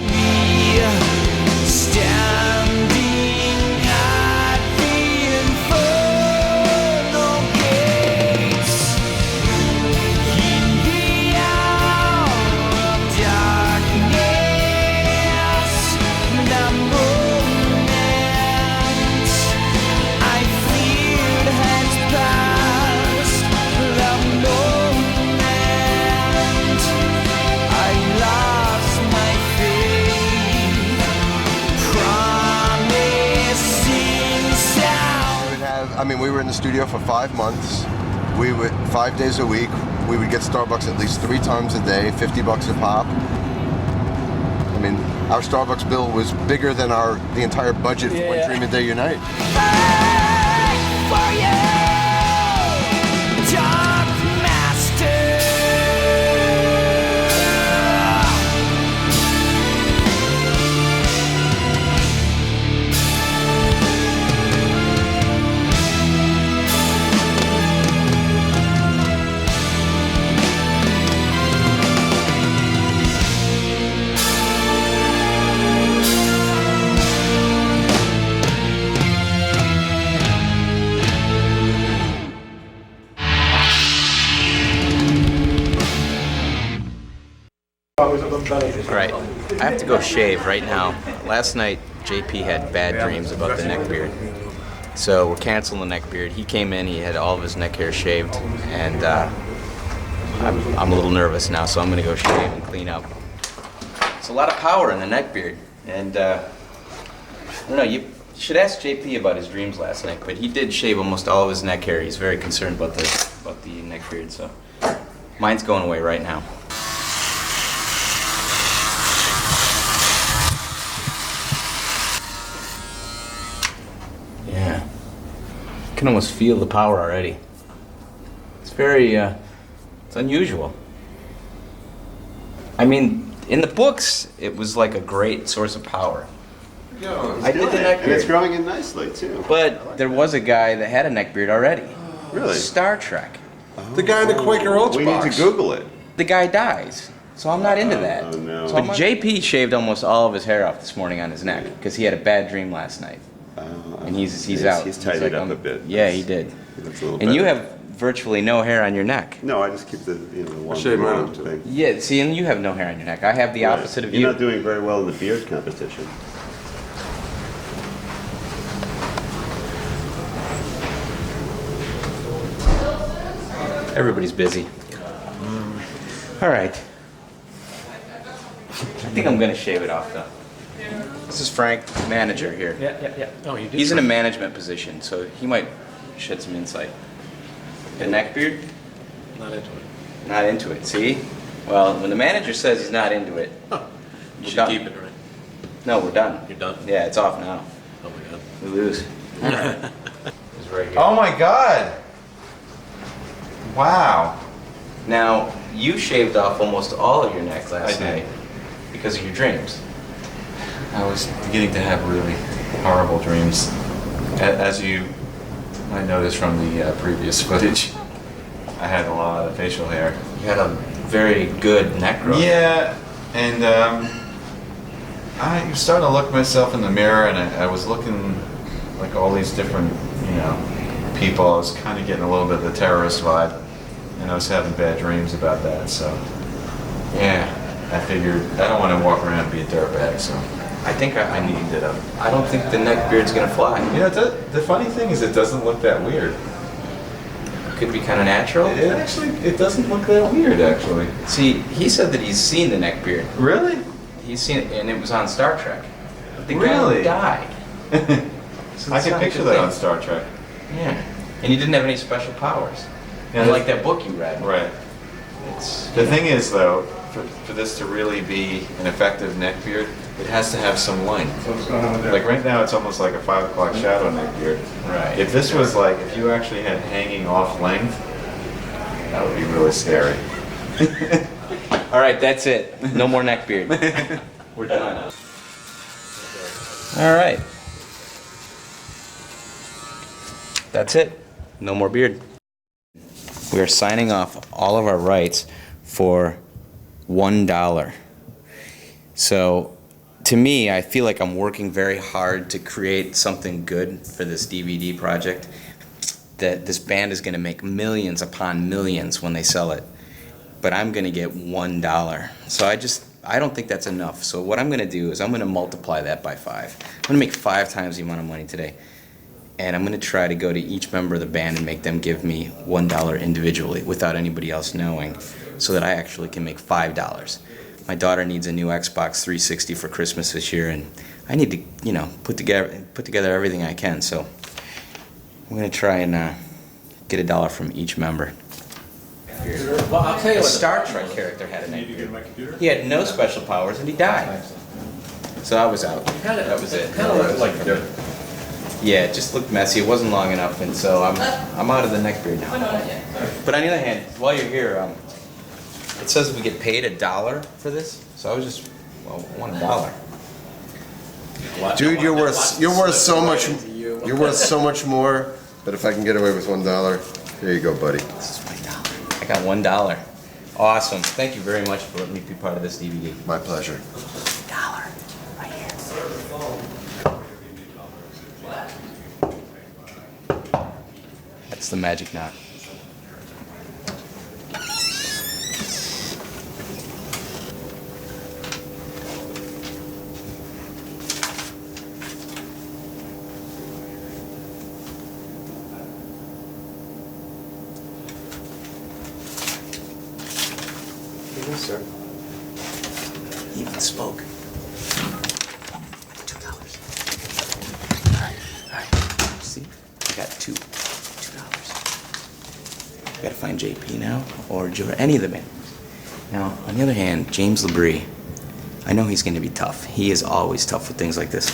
Speaker 24: Standing at the infernal gates, in the hour of darkness, the moment I feared has passed. The moment I lost my faith, promising sound.
Speaker 1: We were in the studio for 5 months. We would 5 days a week. We would get Starbucks at least 3 times a day, $50 a pop. Our Starbucks bill was bigger than the entire budget for One Dream a Day Unite.
Speaker 24: For you, Dark Master.
Speaker 5: Right. I have to go shave right now. Last night, JP had bad dreams about the neck beard. So we're canceling the neck beard. He came in, he had all of his neck hair shaved, and I'm a little nervous now, so I'm going to go shave and clean up. It's a lot of power in the neck beard. And I don't know, you should ask JP about his dreams last night, but he did shave almost all of his neck hair. He's very concerned about the neck beard, so mine's going away right now. Yeah. You can almost feel the power already. It's very, it's unusual. In the books, it was like a great source of power. I did the neck beard.
Speaker 3: And it's growing in nicely, too.
Speaker 5: But there was a guy that had a neck beard already.
Speaker 3: Really?
Speaker 5: Star Trek.
Speaker 16: The guy in the Quaker Oats
Speaker 3: We
Speaker 16: box.
Speaker 3: need to Google it.
Speaker 5: The guy dies. So I'm not into that.
Speaker 3: Oh, no.
Speaker 5: But JP shaved almost all of his hair off this morning on his neck because he had a bad dream last night. And he's out.
Speaker 3: He's tidied
Speaker 5: like
Speaker 3: up a bit.
Speaker 5: Yeah, he did.
Speaker 3: He looks a little
Speaker 5: And you
Speaker 3: better.
Speaker 5: have virtually no hair on your neck.
Speaker 3: No, I just keep the one
Speaker 1: shave mine
Speaker 3: round
Speaker 1: up, too.
Speaker 3: thing.
Speaker 5: Yeah, see, and you have no hair on your neck. I have the opposite of you.
Speaker 3: You're not doing very well in the beard competition.
Speaker 5: Everybody's busy. All right. I think I'm going to shave it off, though. This is Frank, manager here.
Speaker 23: Yeah. Oh, you did.
Speaker 5: He's in a management position, so he might shed some insight. The neck beard?
Speaker 23: Not into it.
Speaker 5: Not into it, see? Well, when the manager says he's not into it,
Speaker 23: You should keep it, right?
Speaker 5: No, we're done.
Speaker 23: You're done?
Speaker 5: Yeah, it's off now.
Speaker 23: Oh my god.
Speaker 5: We lose. All right. It's right here.
Speaker 2: Oh my God! Wow.
Speaker 5: Now, you shaved off almost all of your neck last
Speaker 2: I did.
Speaker 5: night because of your dreams.
Speaker 2: I was beginning to have really horrible dreams. As you might notice from the previous footage, I had a lot of facial hair.
Speaker 5: You had a very good neck growth.
Speaker 2: Yeah, and I was starting to look myself in the mirror, and I was looking like all these different, people. I was kind of getting a little bit of the terrorist vibe, and I was having bad dreams about that. So, yeah, I figured I don't want to walk around and be a dirtbag, so
Speaker 5: I think
Speaker 2: I neatened it up.
Speaker 5: I don't think the neck beard's gonna fly.
Speaker 2: The funny thing is, it doesn't look that weird.
Speaker 5: Could be kind of natural.
Speaker 2: It doesn't look that weird, actually.
Speaker 5: See, he said that he's seen the neck beard.
Speaker 2: Really?
Speaker 5: He's seen it, and it was on Star Trek. The
Speaker 2: Really?
Speaker 5: guy died. So
Speaker 2: I
Speaker 5: it's
Speaker 2: can
Speaker 5: not a
Speaker 2: picture
Speaker 5: good
Speaker 2: that
Speaker 5: thing.
Speaker 2: on Star Trek.
Speaker 5: Yeah, and he didn't have any special powers.
Speaker 2: Yeah,
Speaker 5: Like that book you read.
Speaker 2: Right. The thing is, though, for this to really be an effective neck beard, it has to have some length.
Speaker 11: What's going on with that?
Speaker 2: Like right now, it's almost like a 5 o'clock shadow neck beard.
Speaker 5: Right.
Speaker 2: If this was like, if you actually had hanging off length, that would be really scary.
Speaker 5: All right, that's it. No more neck beard. We're done. All right. That's it. No more beard. We are signing off all of our rights for $1. So, to me, I feel like I'm working very hard to create something good for this DVD project. That this band is going to make millions upon millions when they sell it. But I'm going to get $1. So I don't think that's enough. So what I'm going to do is I'm going to multiply that by 5. I'm going to make 5 times the amount of money today. And I'm going to try to go to each member of the band and make them give me $1 individually without anybody else knowing, so that I actually can make $5. My daughter needs a new Xbox 360 for Christmas this year, and I need to, put together everything I can. So I'm going to try and get $1 from each member. Well, I'll tell you what, a Star Trek character had a neck beard. He had no special powers, and he died. So I was out. That was it.
Speaker 6: Kind of looked like dirt.
Speaker 5: Yeah, it just looked messy. It wasn't long enough, and so I'm out of the neck beard now. But on the other hand, while you're here, it says we get paid $1 for this. So I was just, I want $1.
Speaker 1: Dude, you're worth so much. You're worth so much more. But if I can get away with $1, here you go, buddy.
Speaker 5: This is my $1. I got $1. Awesome. Thank you very much for letting me be part of this DVD.
Speaker 1: My pleasure.
Speaker 5: $1 right here. That's the magic knot.
Speaker 1: Yes, sir.
Speaker 5: He even spoke. $2. All right. See? I got $2. I gotta find JP now, or any of the band. Now, on the other hand, James LeBrie, I know he's gonna be tough. He is always tough with things like this.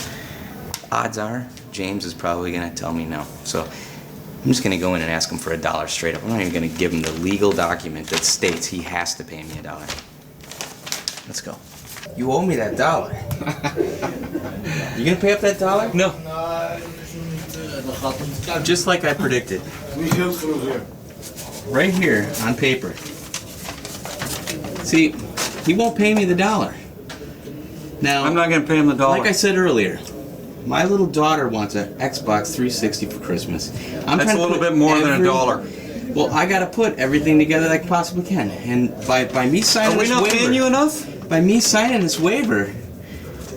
Speaker 5: Odds are, James is probably gonna tell me no. So I'm just gonna go in and ask him for $1 straight up. I'm not even gonna give him the legal document that states he has to pay me $1. Let's go. You owe me that $1. You gonna pay up that $1? No. Just like I predicted. Right here on paper. See, he won't pay me the $1. Now,
Speaker 7: I'm not going to pay him the $1.
Speaker 5: Like I said earlier, my little daughter wants an Xbox 360 for Christmas.
Speaker 7: That's a little bit more than $1.
Speaker 5: Well, I got to put everything together that I possibly can, and by me signing this waiver.
Speaker 7: Are we not paying you enough?
Speaker 5: By me signing this waiver,
Speaker 7: I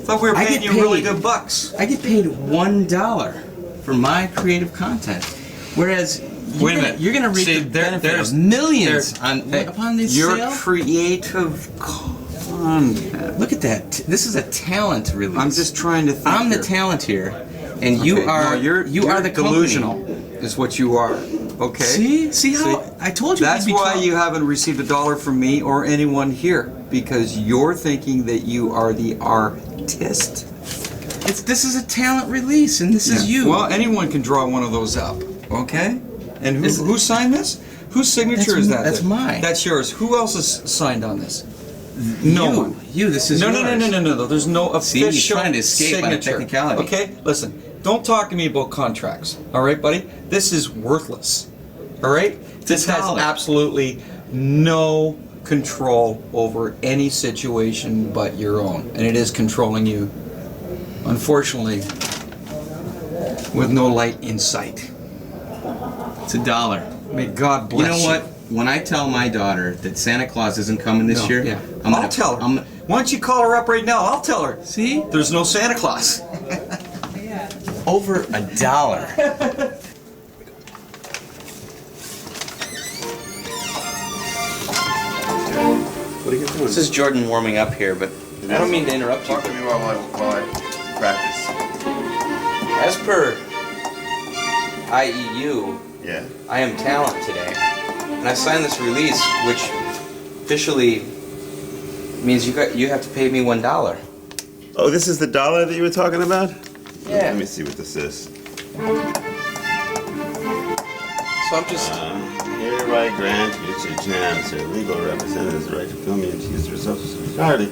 Speaker 7: thought we were paying you really good bucks.
Speaker 5: I get paid $1 for my creative content, whereas
Speaker 7: wait a minute,
Speaker 5: you're gonna reap the benefit of millions upon this
Speaker 7: You're
Speaker 5: sale.
Speaker 7: creative.
Speaker 5: Look at that. This is a talent release.
Speaker 7: I'm just trying to think.
Speaker 5: I'm the talent here, and you are
Speaker 7: you're
Speaker 5: the
Speaker 7: delusional.
Speaker 5: company.
Speaker 7: Is what you are. Okay.
Speaker 5: See how I told you.
Speaker 7: That's why you haven't received $1 from me or anyone here, because you're thinking that you are the artist.
Speaker 5: This is a talent release, and this is you.
Speaker 7: Well, anyone can draw one of those up. Okay. And who signed this? Whose signature is that?
Speaker 5: That's mine.
Speaker 7: That's yours. Who else has signed on this? No one.
Speaker 5: This is
Speaker 7: no,
Speaker 5: yours.
Speaker 7: No. There's no official
Speaker 5: See, you're trying to escape on a
Speaker 7: signature.
Speaker 5: technicality.
Speaker 7: Okay, listen. Don't talk to me about contracts. All right, buddy. This is worthless. All right. This has absolutely no control over any situation but your own, and it is controlling you. Unfortunately, with no light in sight.
Speaker 5: It's $1.
Speaker 7: May God bless you.
Speaker 5: You know what? When I tell my daughter that Santa Claus isn't coming this year,
Speaker 7: I'll tell her. Why don't you call her up right now? I'll tell her.
Speaker 5: See?
Speaker 7: There's no Santa Claus.
Speaker 5: Over $1.
Speaker 3: What are you doing?
Speaker 5: This is Jordan warming up here, but I don't mean to interrupt you.
Speaker 11: Talk to me while I practice.
Speaker 5: As per IEU, I am talent today, and I signed this release, which officially means you have to pay me $1.
Speaker 3: Oh, this is the $1 that you were talking about?
Speaker 5: Yeah.
Speaker 3: Let me see what this is.
Speaker 5: So I'm just
Speaker 3: hereby grant Richard Chance, their legal representatives, the right to film and use their social security.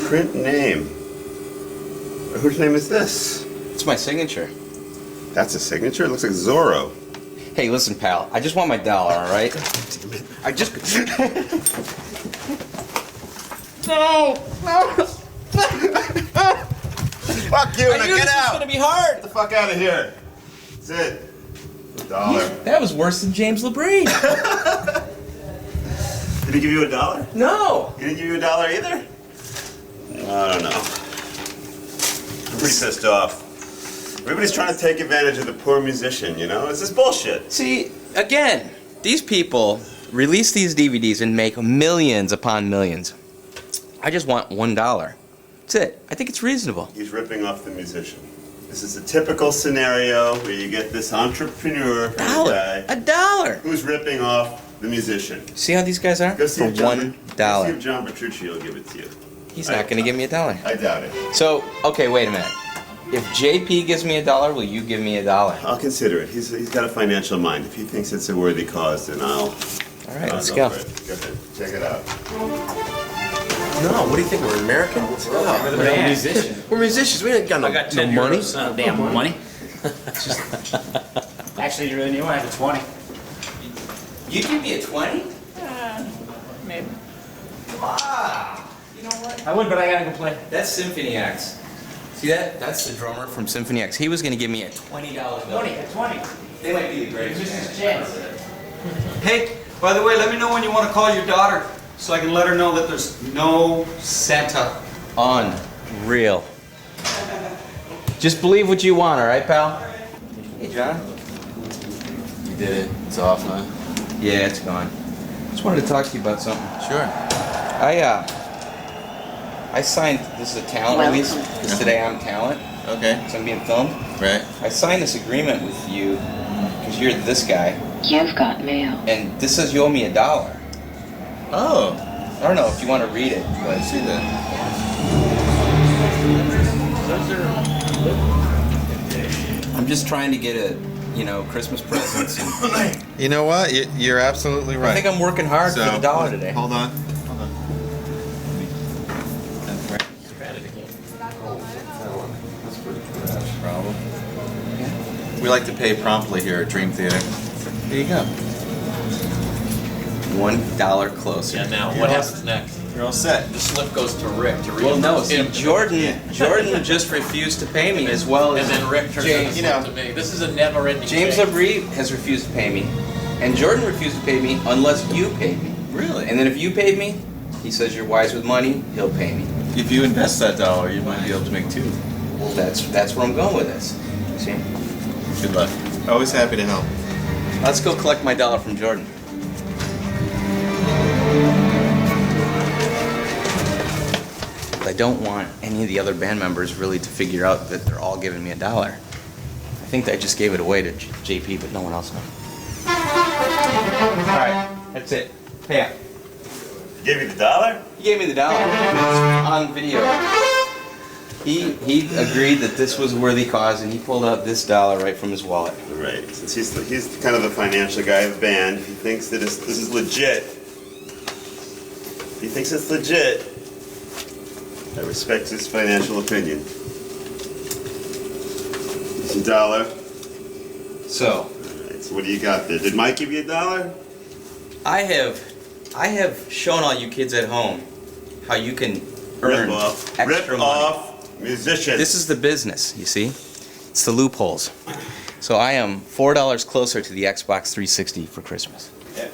Speaker 3: Print name. Whose name is this?
Speaker 5: It's my signature.
Speaker 3: That's a signature? It looks like Zorro.
Speaker 5: Hey, listen, pal. I just want my dollar, all right? I just... No!
Speaker 3: Fuck you,
Speaker 5: I
Speaker 3: now
Speaker 5: knew
Speaker 3: get
Speaker 5: this
Speaker 3: out!
Speaker 5: was gonna be hard!
Speaker 3: Get the fuck out of here. That's it. $1.
Speaker 5: That was worse than James LeBrie.
Speaker 3: Did he give you $1?
Speaker 5: No!
Speaker 3: He didn't give you $1 either? I don't know. I'm pretty pissed off. Everybody's trying to take advantage of the poor musician, you know? It's just bullshit.
Speaker 5: See, again, these people release these DVDs and make millions upon millions. I just want $1. That's it. I think it's reasonable.
Speaker 3: He's ripping off the musician. This is a typical scenario where you get this entrepreneur guy.
Speaker 5: $1.
Speaker 3: Who's ripping off the musician.
Speaker 5: See how these guys are?
Speaker 3: Go see
Speaker 5: For
Speaker 3: if John,
Speaker 5: $1.
Speaker 3: Go see if John Petrucci will give it to you.
Speaker 5: He's not going to give me $1.
Speaker 3: I doubt it.
Speaker 5: So, okay, wait a minute. If JP gives me $1, will you give me $1?
Speaker 3: I'll consider it. He's got a financial mind. If he thinks it's a worthy cause, then I'll...
Speaker 5: All right, let's go.
Speaker 3: Go ahead. Check it out.
Speaker 22: No, what do you think? We're Americans?
Speaker 23: We're musicians.
Speaker 22: We're musicians. We ain't got no,
Speaker 23: got
Speaker 22: no
Speaker 23: 10
Speaker 22: money.
Speaker 23: euros. Damn money. Actually, you really knew I have a 20.
Speaker 5: You give me a 20?
Speaker 23: Maybe.
Speaker 5: Wow. You know what?
Speaker 23: I would, but I gotta go play.
Speaker 5: That's Symphony X. See that? That's the drummer from Symphony X. He was going to give me a $20 bill.
Speaker 23: 20.
Speaker 5: They might be the greatest.
Speaker 23: Mrs. Chance.
Speaker 4: Hey, by the way, let me know when you want to call your daughter so I can let her know that there's no Santa.
Speaker 5: Unreal. Just believe what you want, all right, pal? Hey, John.
Speaker 2: You did it. It's off, huh?
Speaker 5: Yeah, it's gone. Just wanted to talk to you about something.
Speaker 2: Sure.
Speaker 5: I signed, this is a talent release, because today I'm talent.
Speaker 2: Okay.
Speaker 5: So I'm being filmed.
Speaker 2: Right.
Speaker 5: I signed this agreement with you, because you're this guy.
Speaker 8: You've got mail.
Speaker 5: And this says you owe me $1.
Speaker 2: Oh.
Speaker 5: I don't know if you want to read it, but...
Speaker 2: See that.
Speaker 5: I'm just trying to get Christmas presents. And
Speaker 2: You know what? You're absolutely right.
Speaker 5: I think I'm working hard for the $1 today.
Speaker 2: Hold on. We like to pay promptly here at Dream Theater. Here you go.
Speaker 5: $1 closer.
Speaker 23: Yeah, now, what happens next?
Speaker 2: You're all set.
Speaker 23: The slip goes to Rick to read.
Speaker 5: Well, no, see, Jordan just refused to pay me as well as...
Speaker 23: And then Rick turns
Speaker 5: James,
Speaker 23: it to me. This is a never-ending
Speaker 5: James
Speaker 23: thing.
Speaker 5: LeBrie has refused to pay me, and Jordan refused to pay me unless you paid me.
Speaker 2: Really?
Speaker 5: And then if you paid me, he says you're wise with money, he'll pay me.
Speaker 2: If you invest that $1, you might be able to make 2.
Speaker 5: Well, that's where I'm going with this. See?
Speaker 2: Good luck. Always happy to help.
Speaker 5: Let's go collect my $1 from Jordan. I don't want any of the other band members really to figure out that they're all giving me $1. I think I just gave it away to JP, but no one else knows. All right, that's it. Pay up.
Speaker 3: He gave you the $1?
Speaker 5: He gave me the $1. It's on video. He agreed that this was a worthy cause, and he pulled out this $1 right from his wallet.
Speaker 3: Right. Since he's kind of the financial guy of the band, he thinks that this is legit. He thinks it's legit. I respect his financial opinion. It's $1.
Speaker 5: So.
Speaker 3: All right, so what do you got there? Did Mike give you $1?
Speaker 5: I have shown all you kids at home how you can earn extra
Speaker 3: Rip
Speaker 5: money.
Speaker 3: off musicians.
Speaker 5: This is the business, you see? It's the loopholes. So I am $4 closer to the Xbox 360 for Christmas.
Speaker 3: Yeah.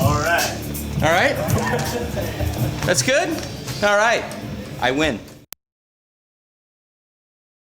Speaker 3: All right.
Speaker 5: All right? That's good? All right. I win.